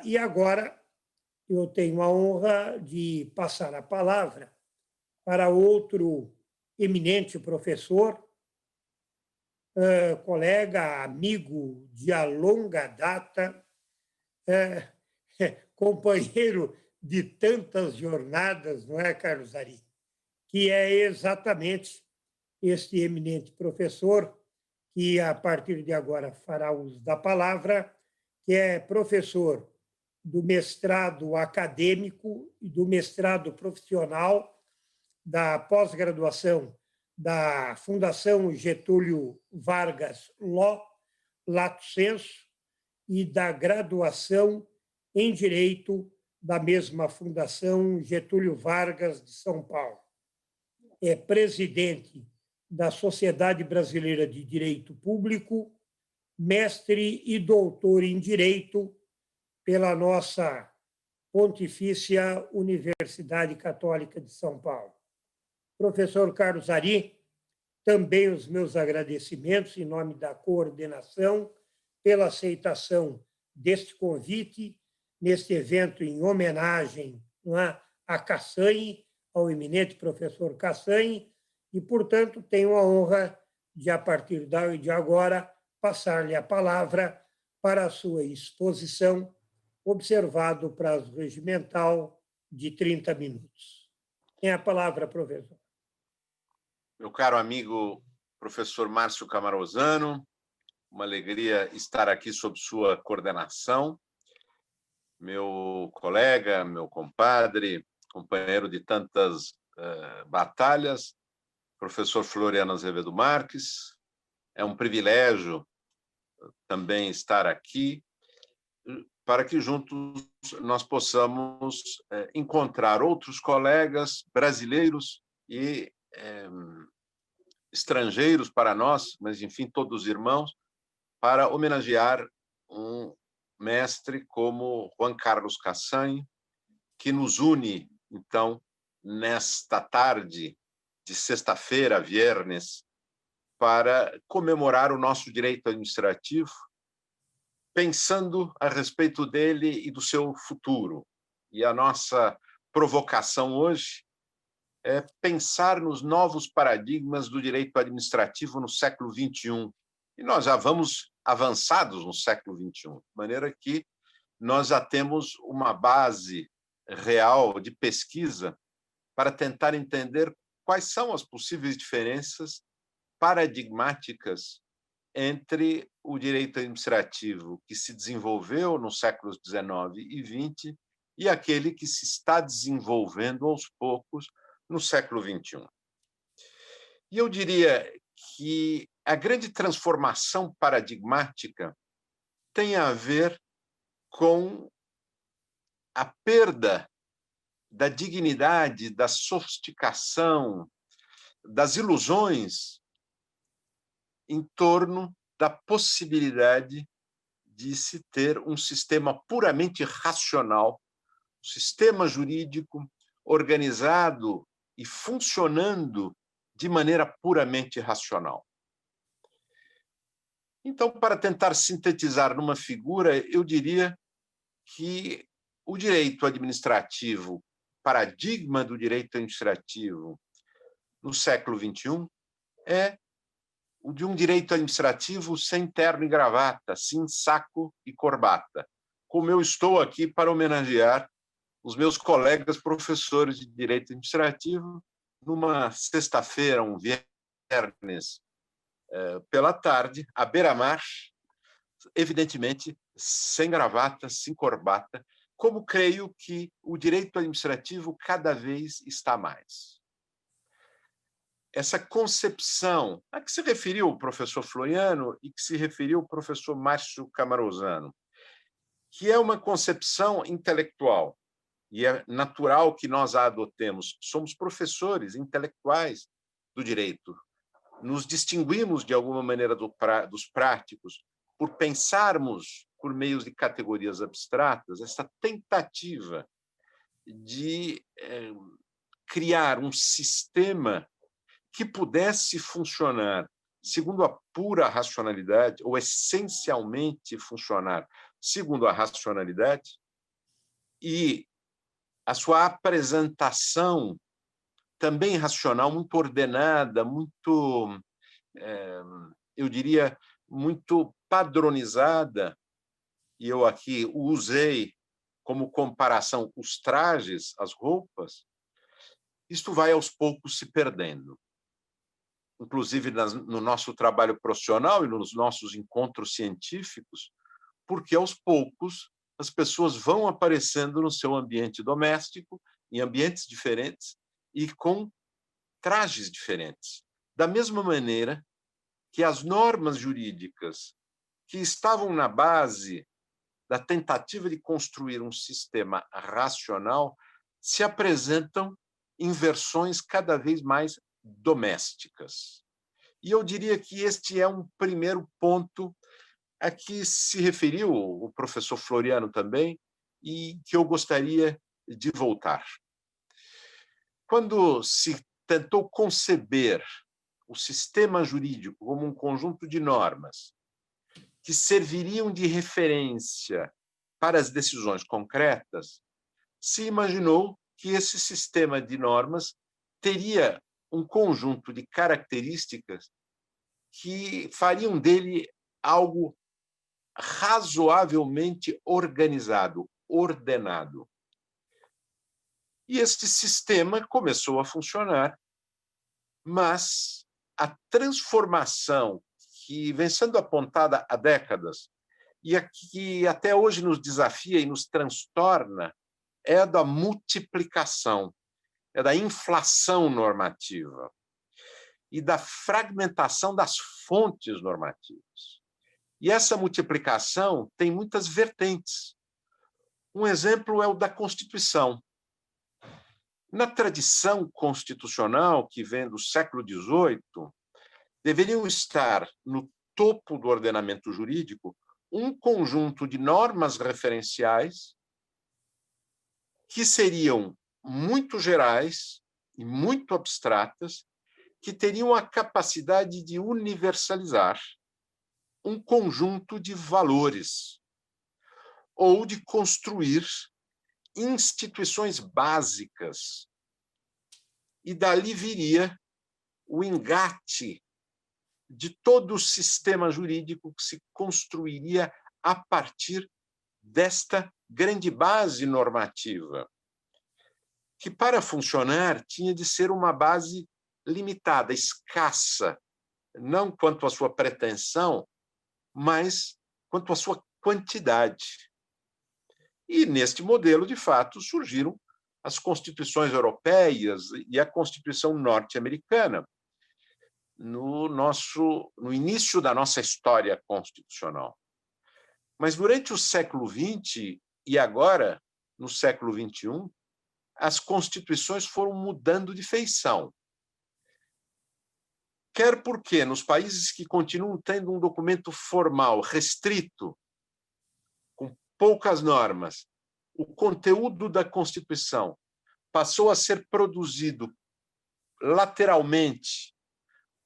E agora eu tenho a honra de passar a palavra para outro eminente professor, colega, amigo de longa data, companheiro de tantas jornadas, não é, Carlos Ari? Que é exatamente este eminente professor que, a partir de agora, fará uso da palavra, que é professor do mestrado acadêmico e do mestrado profissional, da pós-graduação da Fundação Getúlio Vargas Lato Sensu, e da graduação em Direito da mesma Fundação Getúlio Vargas de São Paulo. É presidente da Sociedade Brasileira de Direito Público, mestre e doutor em Direito pela nossa Pontifícia Universidade Católica de São Paulo. Professor Carlos Ari, também os meus agradecimentos em nome da coordenação pela aceitação deste convite, neste evento em homenagem a Cassanhe, ao eminente professor Cassanhe, e, portanto, tenho a honra de, a partir de agora, passar-lhe a palavra para a sua exposição, observado o prazo regimental de 30 minutos. Tem a palavra, professor. Meu caro amigo professor Márcio Camarosano, uma alegria estar aqui sob sua coordenação. Meu colega, meu compadre, companheiro de tantas batalhas, professor Floriano Azevedo Marques. É um privilégio também estar aqui para que juntos nós possamos encontrar outros colegas brasileiros e estrangeiros para nós, mas, enfim, todos irmãos, para homenagear um mestre como Juan Carlos Cassanhe, que nos une, então, nesta tarde de sexta-feira, viernes, para comemorar o nosso direito administrativo, pensando a respeito dele e do seu futuro. E a nossa provocação hoje é pensar nos novos paradigmas do direito administrativo no século XXI. E nós já vamos avançados no século XXI, de maneira que nós já temos uma base real de pesquisa para tentar entender quais são as possíveis diferenças paradigmáticas entre o direito administrativo que se desenvolveu nos séculos XIX e XX e aquele que se está desenvolvendo aos poucos no século XXI. E eu diria que a grande transformação paradigmática tem a ver com a perda da dignidade, da sofisticação, das ilusões em torno da possibilidade de se ter um sistema puramente racional, um sistema jurídico organizado e funcionando de maneira puramente racional. Então, para tentar sintetizar numa figura, eu diria que o direito administrativo, paradigma do direito administrativo no século XXI, é o de um direito administrativo sem terno e gravata, sem saco e corbata, como eu estou aqui para homenagear os meus colegas professores de direito administrativo numa sexta-feira, um viernes, pela tarde, à beira-mar, evidentemente sem gravata, sem corbata, como creio que o direito administrativo cada vez está mais. Essa concepção a que se referiu o professor Floriano e que se referiu o professor Márcio Camarosano, que é uma concepção intelectual, e é natural que nós a adotemos. Somos professores intelectuais do direito. Nos distinguimos, de alguma maneira, dos práticos por pensarmos por meios de categorias abstratas, essa tentativa de criar um sistema que pudesse funcionar segundo a pura racionalidade, ou essencialmente funcionar segundo a racionalidade, e a sua apresentação também racional, muito ordenada, muito, eu diria, muito padronizada, e eu aqui usei como comparação os trajes, as roupas, isto vai aos poucos se perdendo. Inclusive no nosso trabalho profissional e nos nossos encontros científicos, porque aos poucos as pessoas vão aparecendo no seu ambiente doméstico, em ambientes diferentes e com trajes diferentes. Da mesma maneira que as normas jurídicas que estavam na base da tentativa de construir um sistema racional se apresentam em versões cada vez mais domésticas. E eu diria que este é um primeiro ponto a que se referiu o professor Floriano também, e que eu gostaria de voltar. Quando se tentou conceber o sistema jurídico como um conjunto de normas que serviriam de referência para as decisões concretas, se imaginou que esse sistema de normas teria um conjunto de características que fariam dele algo razoavelmente organizado, ordenado. E este sistema começou a funcionar, mas a transformação que vem sendo apontada há décadas e a que até hoje nos desafia e nos transtorna é a da multiplicação, é da inflação normativa e da fragmentação das fontes normativas. E essa multiplicação tem muitas vertentes. Um exemplo é o da Constituição. Na tradição constitucional, que vem do século XVIII, deveriam estar no topo do ordenamento jurídico um conjunto de normas referenciais que seriam muito gerais e muito abstratas, que teriam a capacidade de universalizar um conjunto de valores ou de construir instituições básicas. E dali viria o engate de todo o sistema jurídico que se construiria a partir desta grande base normativa, que, para funcionar, tinha de ser uma base limitada, escassa, não quanto à sua pretensão, mas quanto à sua quantidade. E, neste modelo, de fato, surgiram as constituições europeias e a Constituição norte-americana, no início da nossa história constitucional. Mas, durante o século XX e agora, no século XXI, as constituições foram mudando de feição. quer porque, nos países que continuam tendo um documento formal, restrito, com poucas normas, o conteúdo da Constituição passou a ser produzido lateralmente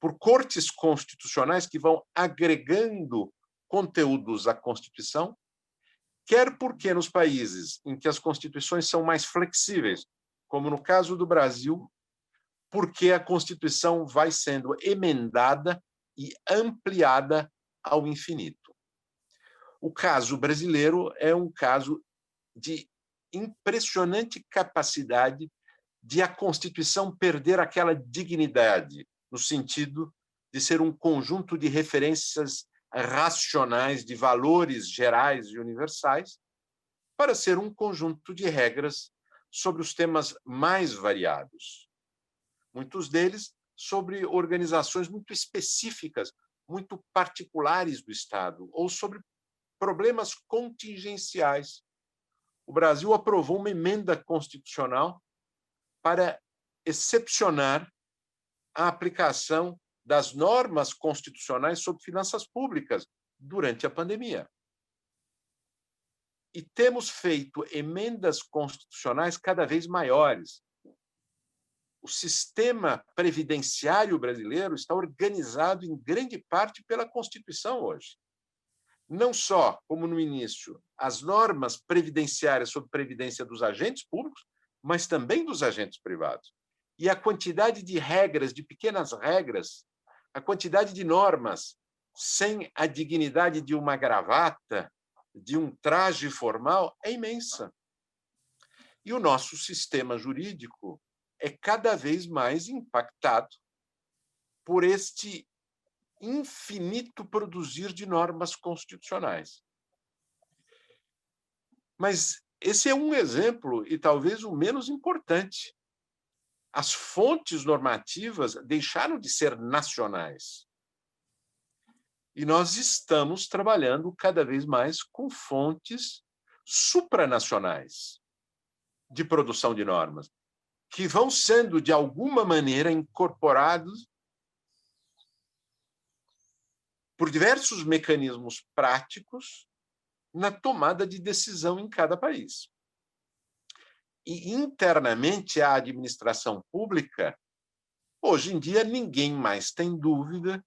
por cortes constitucionais que vão agregando conteúdos à Constituição, quer porque nos países em que as constituições são mais flexíveis, como no caso do Brasil, porque a Constituição vai sendo emendada e ampliada ao infinito. O caso brasileiro é um caso de impressionante capacidade de a Constituição perder aquela dignidade, no sentido de ser um conjunto de referências racionais, de valores gerais e universais, para ser um conjunto de regras sobre os temas mais variados. Muitos deles sobre organizações muito específicas, muito particulares do Estado, ou sobre problemas contingenciais. O Brasil aprovou uma emenda constitucional para excepcionar a aplicação das normas constitucionais sobre finanças públicas durante a pandemia. E temos feito emendas constitucionais cada vez maiores. O sistema previdenciário brasileiro está organizado em grande parte pela Constituição hoje. Não só, como no início, as normas previdenciárias sobre previdência dos agentes públicos, mas também dos agentes privados. E a quantidade de regras, de pequenas regras, a quantidade de normas sem a dignidade de uma gravata, de um traje formal, é imensa. E o nosso sistema jurídico é cada vez mais impactado por este infinito produzir de normas constitucionais. Mas esse é um exemplo, e talvez o menos importante. As fontes normativas deixaram de ser nacionais. E nós estamos trabalhando cada vez mais com fontes supranacionais de produção de normas, que vão sendo, de alguma maneira, incorporados por diversos mecanismos práticos na tomada de decisão em cada país. E, internamente, a administração pública, hoje em dia, ninguém mais tem dúvida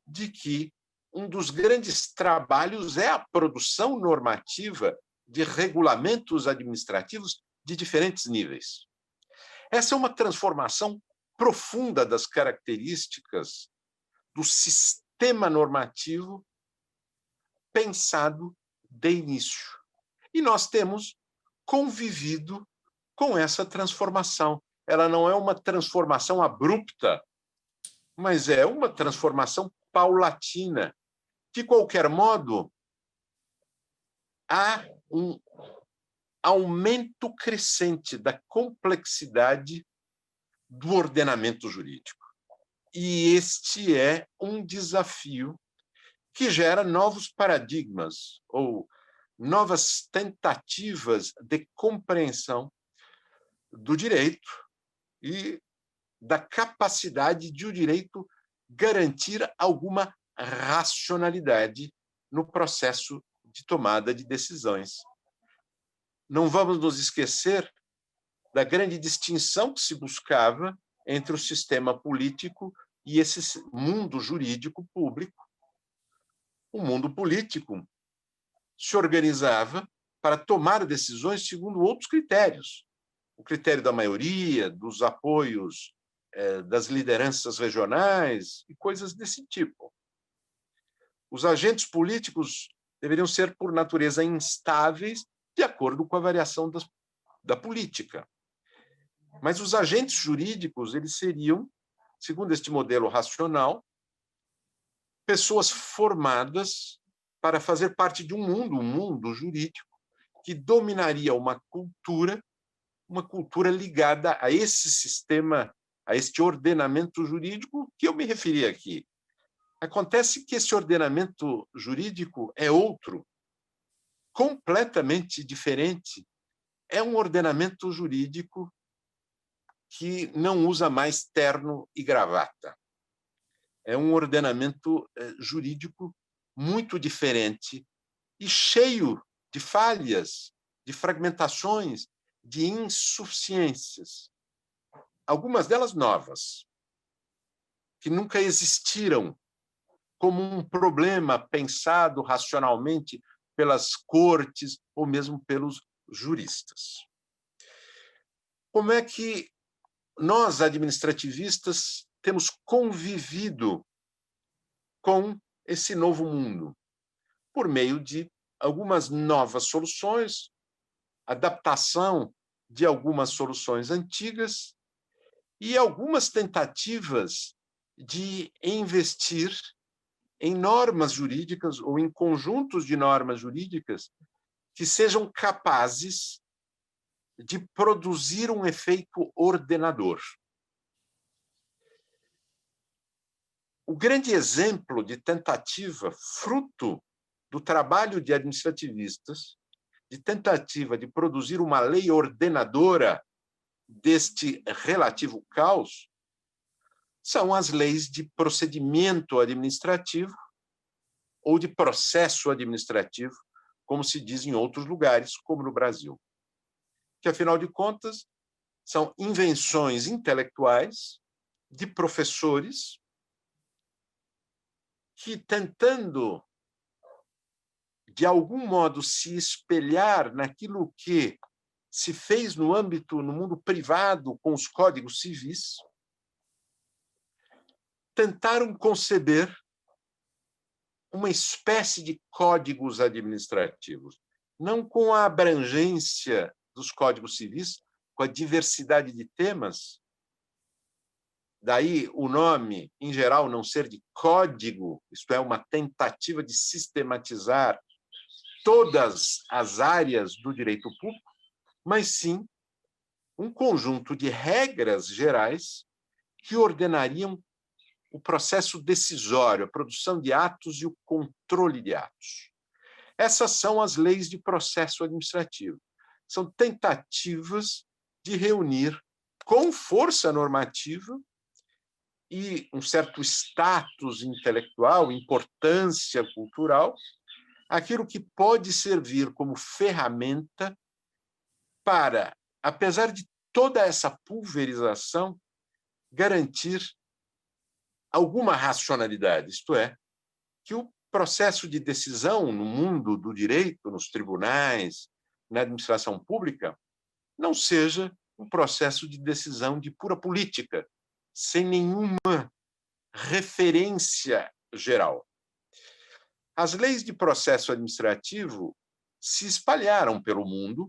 de que um dos grandes trabalhos é a produção normativa de regulamentos administrativos de diferentes níveis. Essa é uma transformação profunda das características do sistema normativo pensado de início. E nós temos convivido com essa transformação. Ela não é uma transformação abrupta, mas é uma transformação paulatina. De qualquer modo, há um aumento crescente da complexidade do ordenamento jurídico. E este é um desafio que gera novos paradigmas ou novas tentativas de compreensão do direito e da capacidade de o direito garantir alguma racionalidade no processo de tomada de decisões. Não vamos nos esquecer da grande distinção que se buscava entre o sistema político e esse mundo jurídico público. O mundo político se organizava para tomar decisões segundo outros critérios. O critério da maioria, dos apoios das lideranças regionais e coisas desse tipo. Os agentes políticos deveriam ser, por natureza, instáveis de acordo com a variação da política. Mas os agentes jurídicos, eles seriam, segundo este modelo racional, pessoas formadas para fazer parte de um mundo jurídico, que dominaria uma cultura ligada a esse sistema, a este ordenamento jurídico que eu me referi aqui. Acontece que esse ordenamento jurídico é outro, completamente diferente. É um ordenamento jurídico que não usa mais terno e gravata. é um ordenamento jurídico muito diferente e cheio de falhas, de fragmentações, de insuficiências. Algumas delas novas, que nunca existiram como um problema pensado racionalmente pelas cortes ou mesmo pelos juristas. Como é que nós, administrativistas, temos convivido com esse novo mundo? Por meio de algumas novas soluções, adaptação de algumas soluções antigas e algumas tentativas de investir em normas jurídicas ou em conjuntos de normas jurídicas que sejam capazes de produzir um efeito ordenador. O grande exemplo de tentativa, fruto do trabalho de administrativistas, de tentativa de produzir uma lei ordenadora deste relativo caos, são as leis de procedimento administrativo ou de processo administrativo, como se diz em outros lugares, como no Brasil. Que, afinal de contas, são invenções intelectuais de professores que, tentando, de algum modo, se espelhar naquilo que se fez no mundo privado, com os códigos civis, tentaram conceber uma espécie de códigos administrativos, não com a abrangência dos códigos civis, com a diversidade de temas, daí o nome, em geral, não ser de código, isto é, uma tentativa de sistematizar todas as áreas do direito público, mas sim um conjunto de regras gerais que ordenariam o processo decisório, a produção de atos e o controle de atos. Essas são as leis de processo administrativo. São tentativas de reunir com força normativa e um certo status intelectual, importância cultural, aquilo que pode servir como ferramenta para, apesar de toda essa pulverização, garantir alguma racionalidade, isto é, que o processo de decisão no mundo do direito, nos tribunais, na administração pública, não seja um processo de decisão de pura política, sem nenhuma referência geral. As leis de processo administrativo se espalharam pelo mundo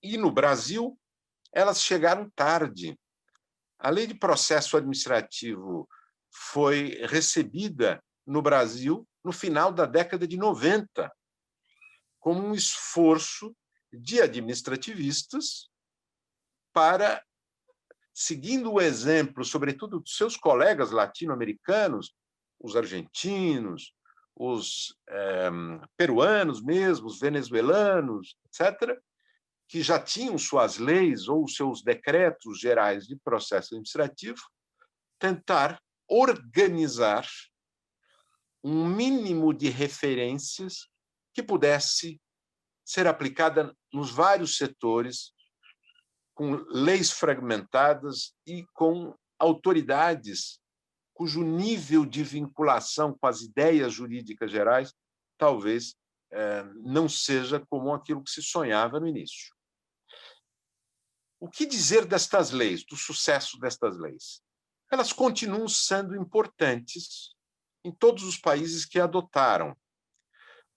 e, no Brasil, elas chegaram tarde. A lei de processo administrativo foi recebida no Brasil no final da década de 90, como um esforço de administrativistas para, seguindo o exemplo, sobretudo, dos seus colegas latino-americanos, os argentinos, os peruanos mesmo, os venezuelanos, etc., que já tinham suas leis ou seus decretos gerais de processo administrativo, tentar organizar um mínimo de referências que pudesse ser aplicada nos vários setores, com leis fragmentadas e com autoridades cujo nível de vinculação com as ideias jurídicas gerais talvez não seja como aquilo que se sonhava no início. O que dizer destas leis, do sucesso destas leis? Elas continuam sendo importantes em todos os países que adotaram.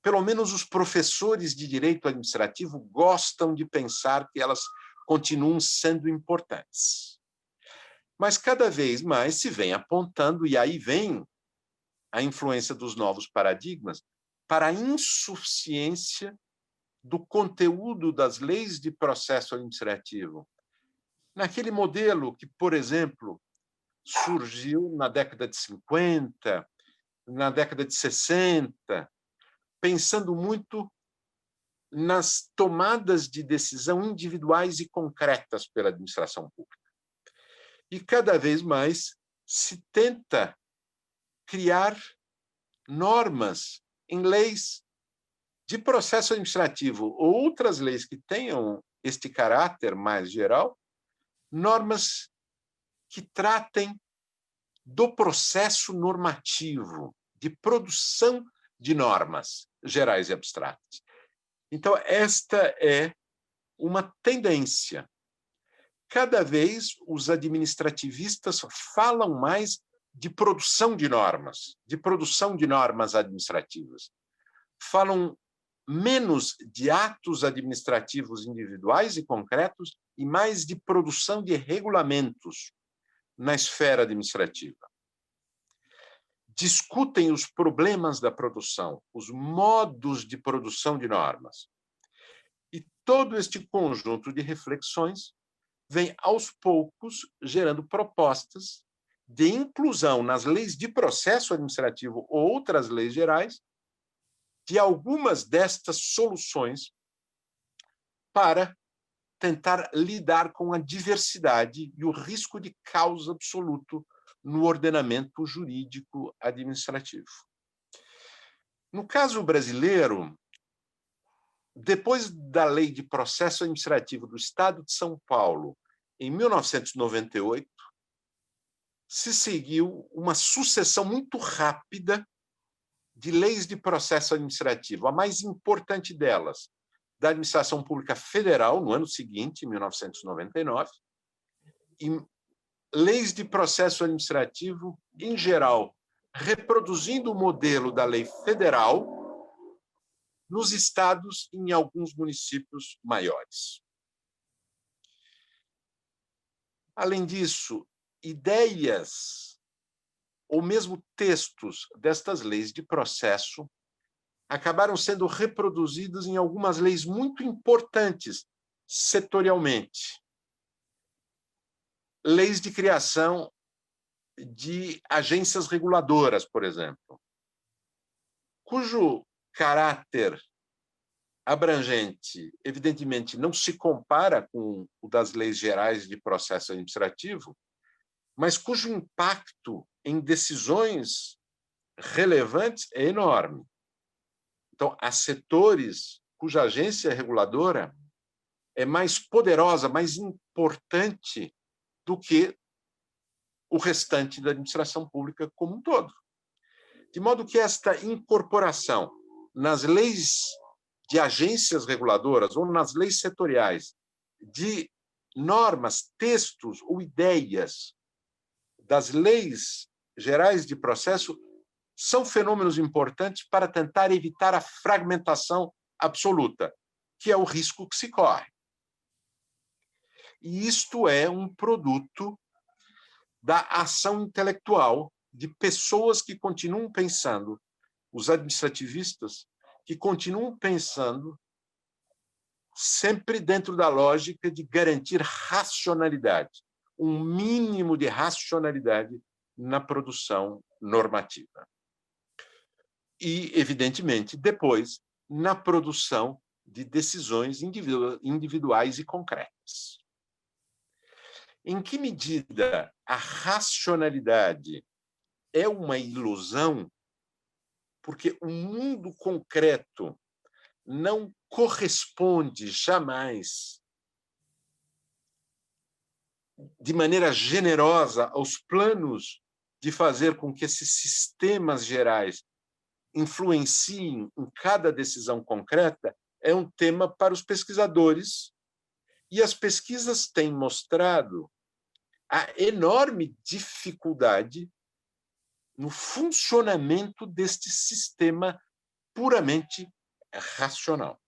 Pelo menos os professores de direito administrativo gostam de pensar que elas continuam sendo importantes. Mas cada vez mais se vem apontando, e aí vem a influência dos novos paradigmas, para a insuficiência do conteúdo das leis de processo administrativo. Naquele modelo que, por exemplo, surgiu na década de 50, na década de 60, pensando muito nas tomadas de decisão individuais e concretas pela administração pública. E cada vez mais se tenta criar normas em leis de processo administrativo ou outras leis que tenham este caráter mais geral, normas que tratem do processo normativo, de produção de normas gerais e abstratas. Então, esta é uma tendência. Cada vez os administrativistas falam mais de produção de normas administrativas. Falam menos de atos administrativos individuais e concretos e mais de produção de regulamentos na esfera administrativa. Discutem os problemas da produção, os modos de produção de normas. E todo este conjunto de reflexões vem, aos poucos, gerando propostas de inclusão nas leis de processo administrativo ou outras leis gerais de algumas destas soluções para tentar lidar com a diversidade e o risco de caos absoluto no ordenamento jurídico administrativo. No caso brasileiro, depois da Lei de Processo Administrativo do Estado de São Paulo, em 1998, se seguiu uma sucessão muito rápida de leis de processo administrativo. A mais importante delas, da Administração Pública Federal, no ano seguinte, em 1999, e leis de processo administrativo, em geral, reproduzindo o modelo da lei federal nos estados e em alguns municípios maiores. Além disso, ideias ou mesmo textos destas leis de processo acabaram sendo reproduzidos em algumas leis muito importantes setorialmente. Leis de criação de agências reguladoras, por exemplo, cujo caráter abrangente, evidentemente, não se compara com o das leis gerais de processo administrativo, mas cujo impacto em decisões relevantes é enorme. Então, há setores cuja agência reguladora é mais poderosa, mais importante do que o restante da administração pública como um todo. De modo que esta incorporação nas leis de agências reguladoras ou nas leis setoriais de normas, textos ou ideias das leis gerais de processo são fenômenos importantes para tentar evitar a fragmentação absoluta, que é o risco que se corre. E isto é um produto da ação intelectual de pessoas que continuam pensando, os administrativistas, que continuam pensando sempre dentro da lógica de garantir racionalidade, um mínimo de racionalidade na produção normativa. E, evidentemente, depois, na produção de decisões individuais e concretas. Em que medida a racionalidade é uma ilusão, porque o mundo concreto não corresponde jamais de maneira generosa aos planos de fazer com que esses sistemas gerais influenciem em cada decisão concreta, é um tema para os pesquisadores, e as pesquisas têm mostrado a enorme dificuldade no funcionamento deste sistema puramente racional.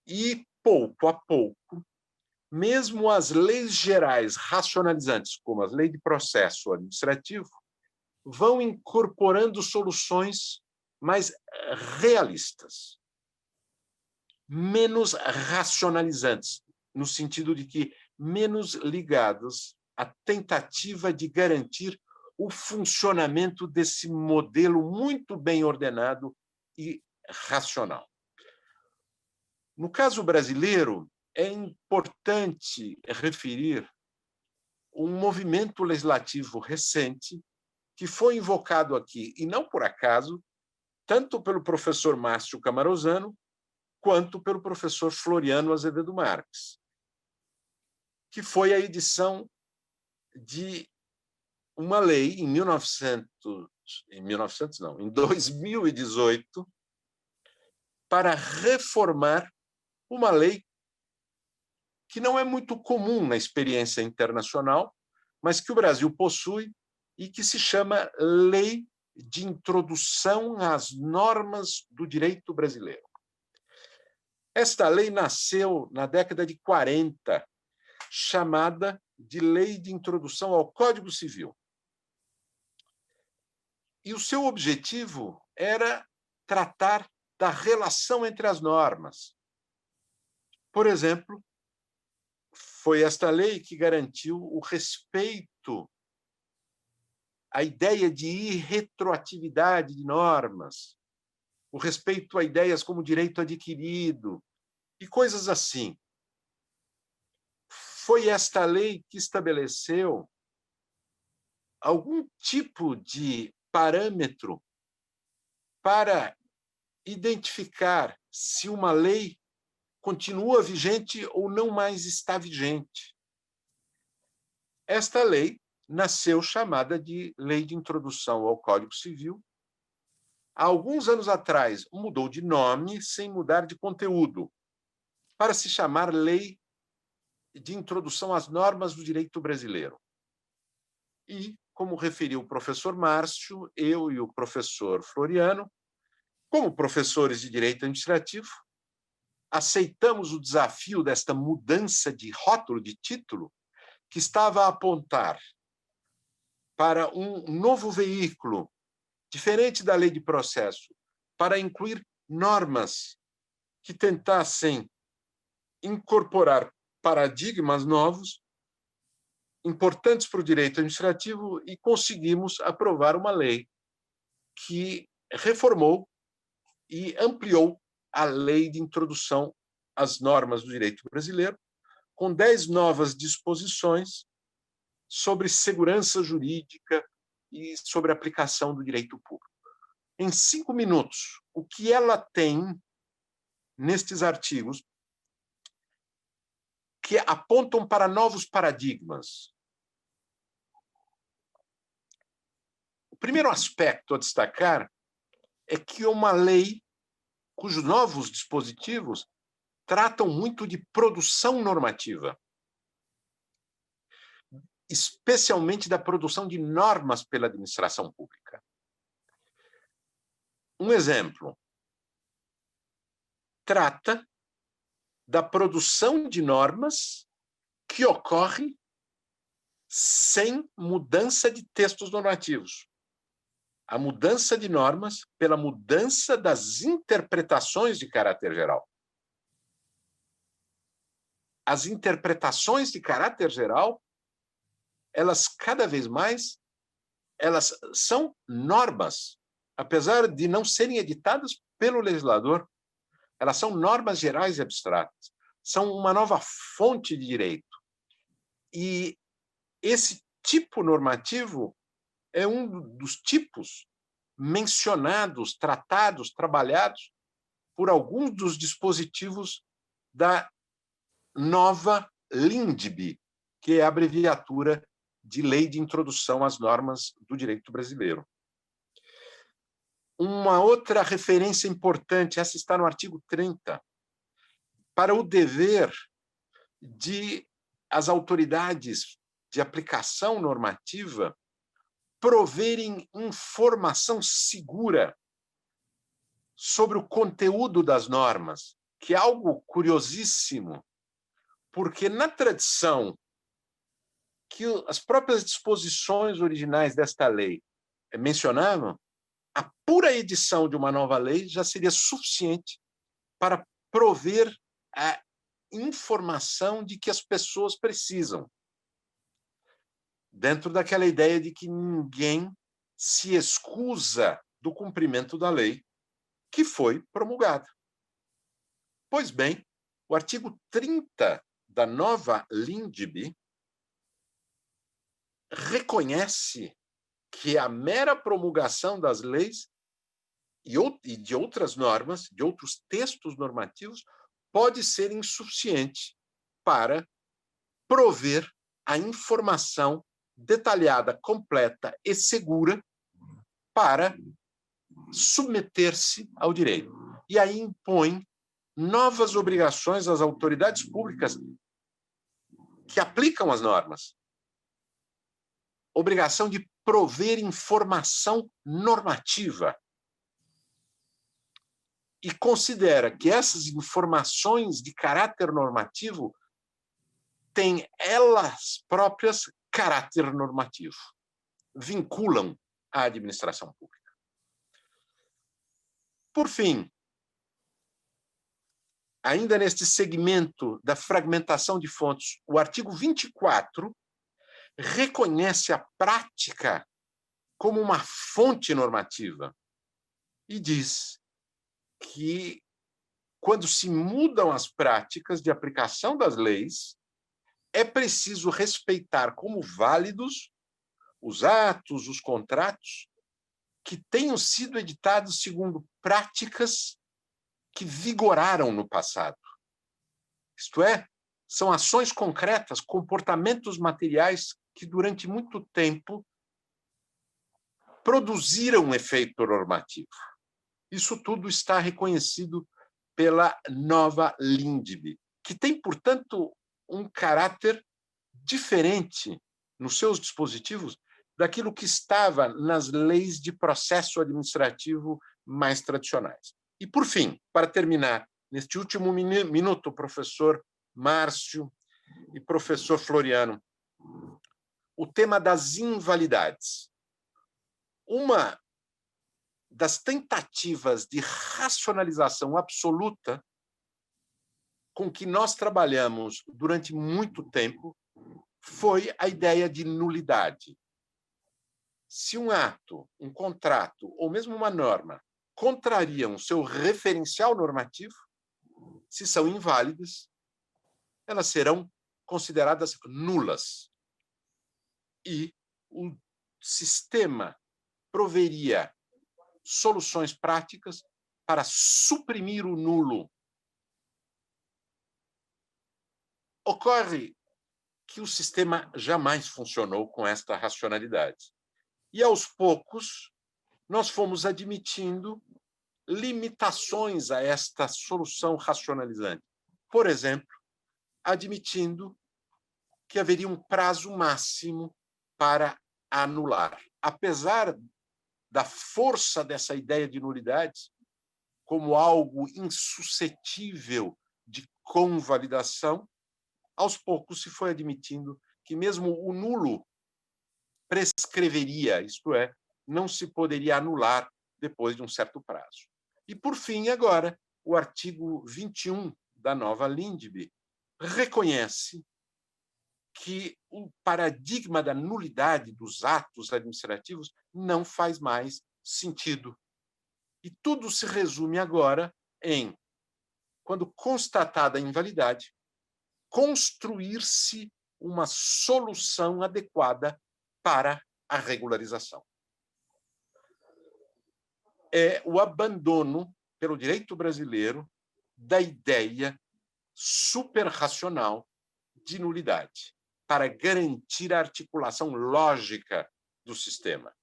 E, pouco a pouco, mesmo as leis gerais racionalizantes, como as leis de processo administrativo, vão incorporando soluções mais realistas, menos racionalizantes, no sentido de que menos ligadas à tentativa de garantir o funcionamento desse modelo muito bem ordenado e racional. No caso brasileiro, é importante referir um movimento legislativo recente que foi invocado aqui, e não por acaso, tanto pelo professor Márcio Camarosano, quanto pelo professor Floriano Azevedo Marques, que foi a edição de uma lei em 2018, para reformar uma lei que não é muito comum na experiência internacional, mas que o Brasil possui e que se chama Lei de Introdução às Normas do Direito Brasileiro. Esta lei nasceu na década de 40, chamada de Lei de Introdução ao Código Civil. E o seu objetivo era tratar da relação entre as normas. Por exemplo, foi esta lei que garantiu o respeito à ideia de irretroatividade de normas, o respeito a ideias como direito adquirido e coisas assim. Foi esta lei que estabeleceu algum tipo de parâmetro para identificar se uma lei continua vigente ou não mais está vigente. Esta lei nasceu chamada de Lei de Introdução ao Código Civil. Há alguns anos atrás, mudou de nome sem mudar de conteúdo, para se chamar Lei de Introdução às Normas do Direito Brasileiro. E, como referiu o professor Márcio, eu e o professor Floriano, como professores de Direito Administrativo, aceitamos o desafio desta mudança de rótulo, de título, que estava a apontar para um novo veículo, diferente da lei de processo, para incluir normas que tentassem incorporar paradigmas novos, importantes para o direito administrativo, e conseguimos aprovar uma lei que reformou e ampliou a lei de introdução às normas do direito brasileiro, com 10 novas disposições sobre segurança jurídica e sobre aplicação do direito público. Em 5 minutos, o que ela tem nestes artigos que apontam para novos paradigmas. O primeiro aspecto a destacar é que é uma lei cujos novos dispositivos tratam muito de produção normativa, especialmente da produção de normas pela administração pública. Um exemplo, trata da produção de normas que ocorre sem mudança de textos normativos. A mudança de normas pela mudança das interpretações de caráter geral. As interpretações de caráter geral, elas cada vez mais, elas são normas, apesar de não serem editadas pelo legislador. Elas são normas gerais e abstratas. São uma nova fonte de direito. E esse tipo normativo é um dos tipos mencionados, tratados, trabalhados por alguns dos dispositivos da nova LINDB, que é a abreviatura de Lei de Introdução às Normas do Direito Brasileiro. Uma outra referência importante, essa está no artigo 30, para o dever de as autoridades de aplicação normativa proverem informação segura sobre o conteúdo das normas, que é algo curiosíssimo, porque na tradição que as próprias disposições originais desta lei mencionavam, a pura edição de uma nova lei já seria suficiente para prover a informação de que as pessoas precisam, dentro daquela ideia de que ninguém se excusa do cumprimento da lei que foi promulgada. Pois bem, o artigo 30 da nova LINDB reconhece que a mera promulgação das leis e de outras normas, de outros textos normativos, pode ser insuficiente para prover a informação detalhada, completa e segura para submeter-se ao direito. E aí impõe novas obrigações às autoridades públicas que aplicam as normas. Obrigação de prover informação normativa. E considera que essas informações de caráter normativo têm elas próprias caráter normativo. Vinculam a administração pública. Por fim, ainda neste segmento da fragmentação de fontes, o artigo 24 reconhece a prática como uma fonte normativa e diz que, quando se mudam as práticas de aplicação das leis, é preciso respeitar como válidos os atos, os contratos que tenham sido editados segundo práticas que vigoraram no passado. Isto é, são ações concretas, comportamentos materiais que durante muito tempo produziram um efeito normativo. Isso tudo está reconhecido pela nova LINDB, que tem, portanto, um caráter diferente nos seus dispositivos daquilo que estava nas leis de processo administrativo mais tradicionais. E, por fim, para terminar, neste último minuto, professor Márcio e professor Floriano, o tema das invalidades. Uma das tentativas de racionalização absoluta com que nós trabalhamos durante muito tempo foi a ideia de nulidade. Se um ato, um contrato ou mesmo uma norma contrariam seu referencial normativo, se são inválidas, elas serão consideradas nulas. E o sistema proveria soluções práticas para suprimir o nulo. Ocorre que o sistema jamais funcionou com esta racionalidade. E, aos poucos, nós fomos admitindo limitações a esta solução racionalizante. Por exemplo, admitindo que haveria um prazo máximo para anular. Apesar da força dessa ideia de nulidade como algo insuscetível de convalidação, aos poucos se foi admitindo que mesmo o nulo prescreveria, isto é, não se poderia anular depois de um certo prazo. E, por fim, agora, o artigo 21 da nova LINDB reconhece que o paradigma da nulidade dos atos administrativos não faz mais sentido. E tudo se resume agora em, quando constatada a invalidade, construir-se uma solução adequada para a regularização. É o abandono pelo direito brasileiro da ideia superracional de nulidade, para garantir a articulação lógica do sistema.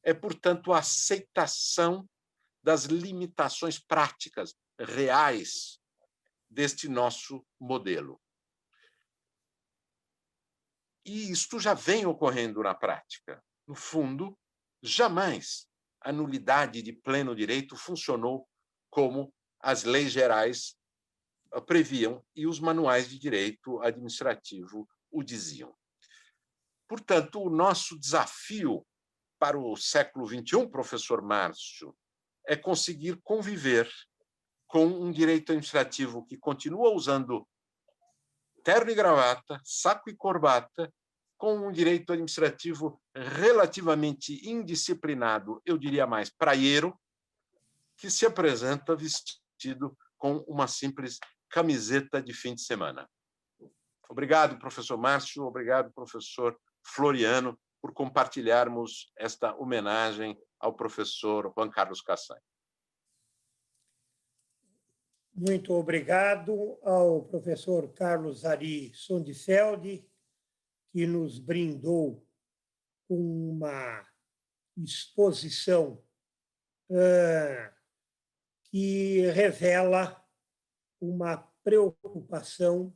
É, portanto, a aceitação das limitações práticas, reais, deste nosso modelo. E isto já vem ocorrendo na prática. No fundo, jamais a nulidade de pleno direito funcionou como as leis gerais previam e os manuais de direito administrativo o diziam. Portanto, o nosso desafio para o século XXI, professor Márcio, é conseguir conviver com um direito administrativo que continua usando terno e gravata, saco e corbata, com um direito administrativo relativamente indisciplinado, eu diria mais praieiro, que se apresenta vestido com uma simples camiseta de fim de semana. Obrigado, professor Márcio, obrigado, professor Floriano, por compartilharmos esta homenagem ao professor Juan Carlos Cassanho. Muito obrigado ao professor Carlos Ari Sondefeld, que nos brindou com uma exposição que revela uma preocupação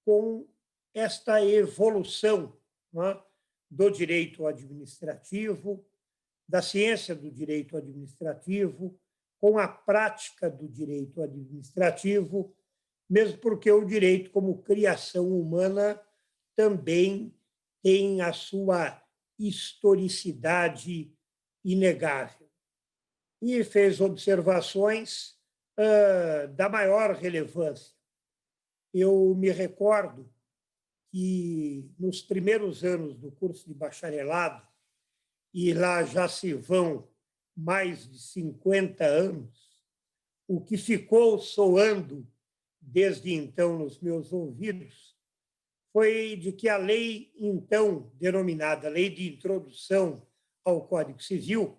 com esta evolução, né, do direito administrativo, da ciência do direito administrativo, com a prática do direito administrativo, mesmo porque o direito, como criação humana, também tem a sua historicidade inegável. E fez observações da maior relevância. Eu me recordo que, nos primeiros anos do curso de bacharelado, e lá já se vão mais de 50 anos, o que ficou soando desde então nos meus ouvidos foi de que a lei, então denominada Lei de Introdução ao Código Civil,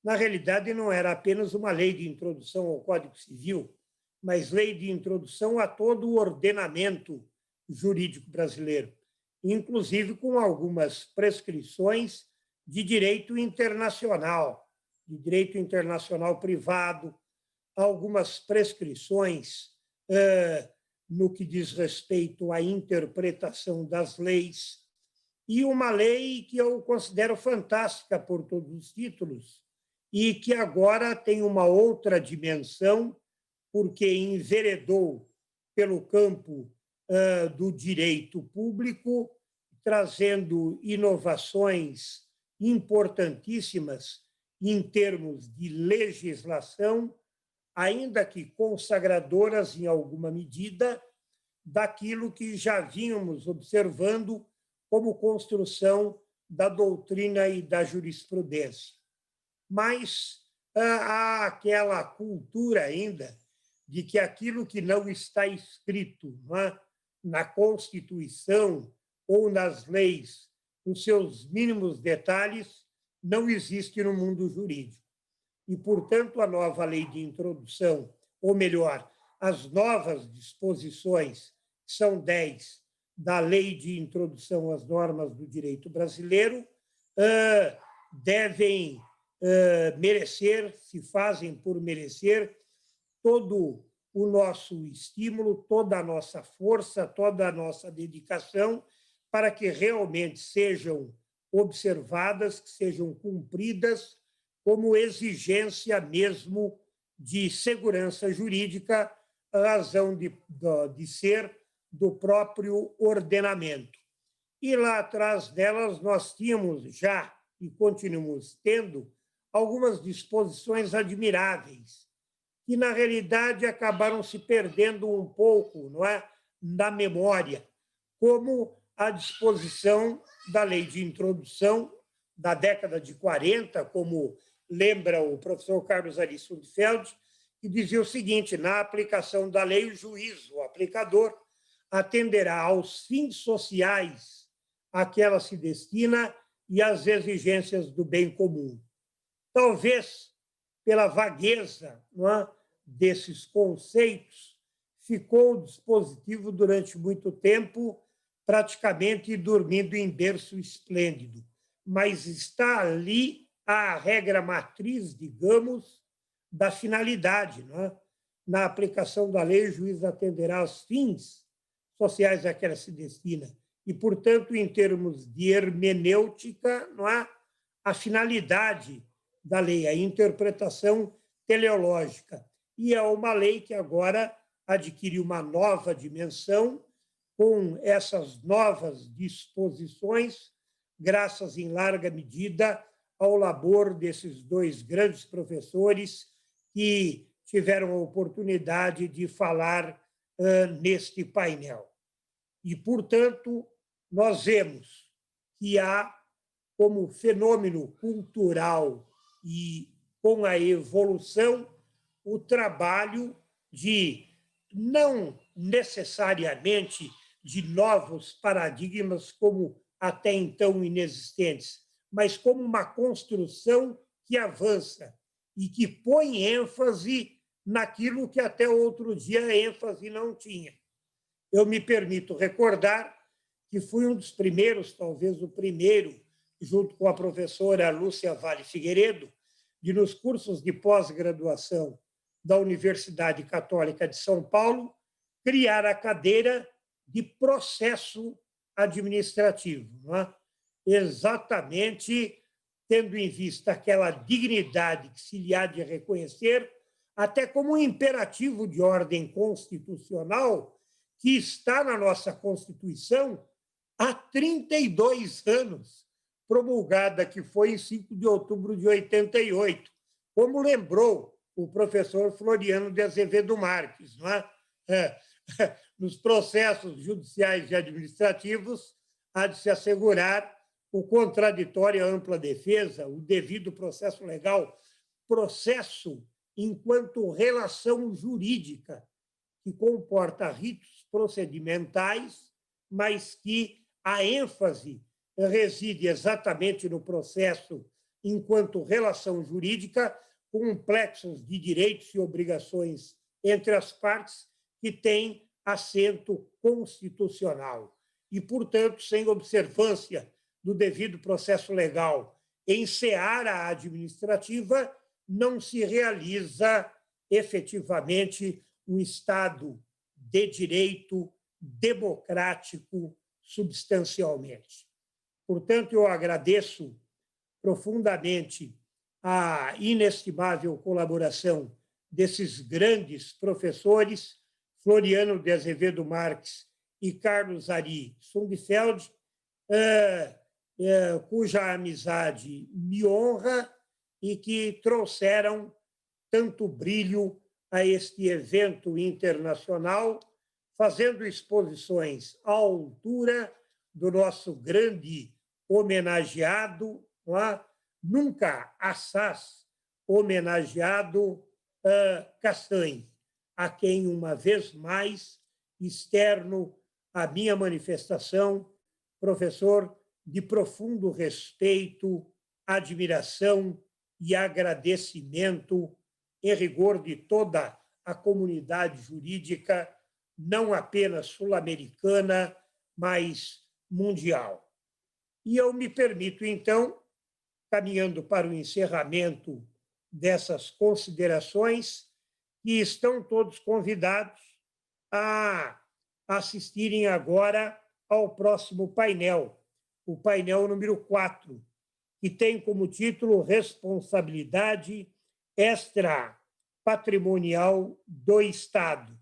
na realidade não era apenas uma lei de introdução ao Código Civil, mas lei de introdução a todo o ordenamento jurídico brasileiro, inclusive com algumas prescrições de direito internacional privado, algumas prescrições no que diz respeito à interpretação das leis, e uma lei que eu considero fantástica por todos os títulos e que agora tem uma outra dimensão, porque enveredou pelo campo do direito público, trazendo inovações importantíssimas em termos de legislação, ainda que consagradoras em alguma medida daquilo que já vínhamos observando como construção da doutrina e da jurisprudência. Mas há aquela cultura ainda de que aquilo que não está escrito, não é, na Constituição ou nas leis, nos seus mínimos detalhes, não existe no mundo jurídico. E, portanto, a nova lei de introdução, ou melhor, as novas disposições, que são 10, da Lei de Introdução às Normas do Direito Brasileiro, devem merecer, se fazem por merecer, todo o nosso estímulo, toda a nossa força, toda a nossa dedicação, para que realmente sejam observadas, que sejam cumpridas como exigência mesmo de segurança jurídica, a razão de ser do próprio ordenamento. E lá atrás delas nós tínhamos já, e continuamos tendo, algumas disposições admiráveis, que, na realidade, acabaram se perdendo um pouco, não é, na memória, como a disposição da Lei de Introdução da década de 40, como lembra o professor Carlos Ari Sondefeld, que dizia o seguinte: na aplicação da lei, o juiz, o aplicador, atenderá aos fins sociais a que ela se destina e às exigências do bem comum. Talvez, pela vagueza, não é, desses conceitos, ficou o dispositivo, durante muito tempo, praticamente dormindo em berço esplêndido. Mas está ali a regra matriz, digamos, da finalidade. Não é? Na aplicação da lei, o juiz atenderá aos fins sociais a que ela se destina. E, portanto, em termos de hermenêutica, não é? A finalidade da lei, a interpretação teleológica. E é uma lei que agora adquire uma nova dimensão, com essas novas disposições, graças, em larga medida, ao labor desses dois grandes professores que tiveram a oportunidade de falar neste painel. E, portanto, nós vemos que há, como fenômeno cultural e com a evolução, o trabalho de, não necessariamente de novos paradigmas, como até então inexistentes, mas como uma construção que avança e que põe ênfase naquilo que até outro dia ênfase não tinha. Eu me permito recordar que fui um dos primeiros, talvez o primeiro, junto com a professora Lúcia Vale Figueiredo, de nos cursos de pós-graduação da Universidade Católica de São Paulo, criar a cadeira de processo administrativo, não é? Exatamente tendo em vista aquela dignidade que se lhe há de reconhecer, até como um imperativo de ordem constitucional que está na nossa Constituição há 32 anos, promulgada, que foi em 5 de outubro de 88, como lembrou o professor Floriano de Azevedo Marques, não é? Nos processos judiciais e administrativos, há de se assegurar o contraditório, a ampla defesa, o devido processo legal, processo enquanto relação jurídica, que comporta ritos procedimentais, mas que a ênfase reside exatamente no processo enquanto relação jurídica, complexos de direitos e obrigações entre as partes, que tem assento constitucional. E, portanto, sem observância do devido processo legal em seara administrativa, não se realiza efetivamente um Estado de direito democrático substancialmente. Portanto, eu agradeço profundamente a inestimável colaboração desses grandes professores, Floriano de Azevedo Marques e Carlos Ari Sundfeld, cuja amizade me honra e que trouxeram tanto brilho a este evento internacional, fazendo exposições à altura do nosso grande homenageado, nunca assaz homenageado, Castanho, a quem, uma vez mais, externo a minha manifestação, professor, de profundo respeito, admiração e agradecimento, em rigor de toda a comunidade jurídica, não apenas sul-americana, mas mundial. E eu me permito, então, caminhando para o encerramento dessas considerações, que estão todos convidados a assistirem agora ao próximo painel, o painel número 4, que tem como título Responsabilidade Extrapatrimonial do Estado,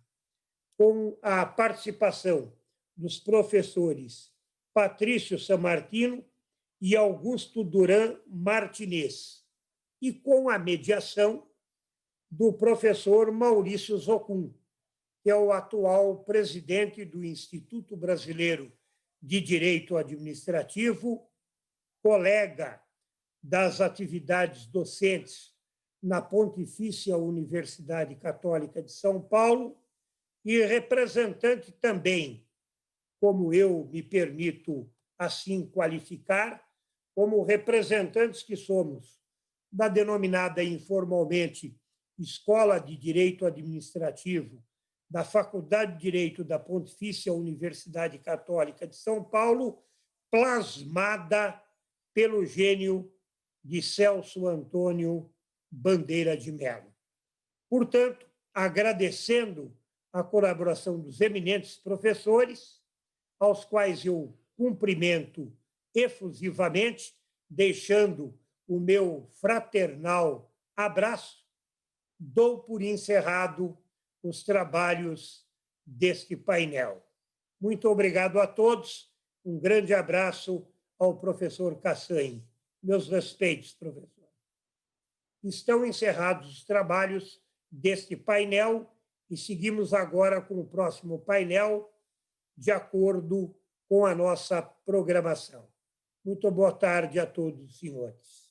com a participação dos professores Patrício Sammartino e Augusto Duran Martinez, e com a mediação do professor Maurício Zocum, que é o atual presidente do Instituto Brasileiro de Direito Administrativo, colega das atividades docentes na Pontifícia Universidade Católica de São Paulo e representante também, como eu me permito assim qualificar, como representantes que somos da denominada informalmente Escola de Direito Administrativo da Faculdade de Direito da Pontifícia Universidade Católica de São Paulo, plasmada pelo gênio de Celso Antônio Bandeira de Mello. Portanto, agradecendo a colaboração dos eminentes professores, aos quais eu cumprimento efusivamente, deixando o meu fraternal abraço, dou por encerrado os trabalhos deste painel. Muito obrigado a todos, um grande abraço ao professor Castanho. Meus respeitos, professor. Estão encerrados os trabalhos deste painel e seguimos agora com o próximo painel, de acordo com a nossa programação. Muito boa tarde a todos, senhores.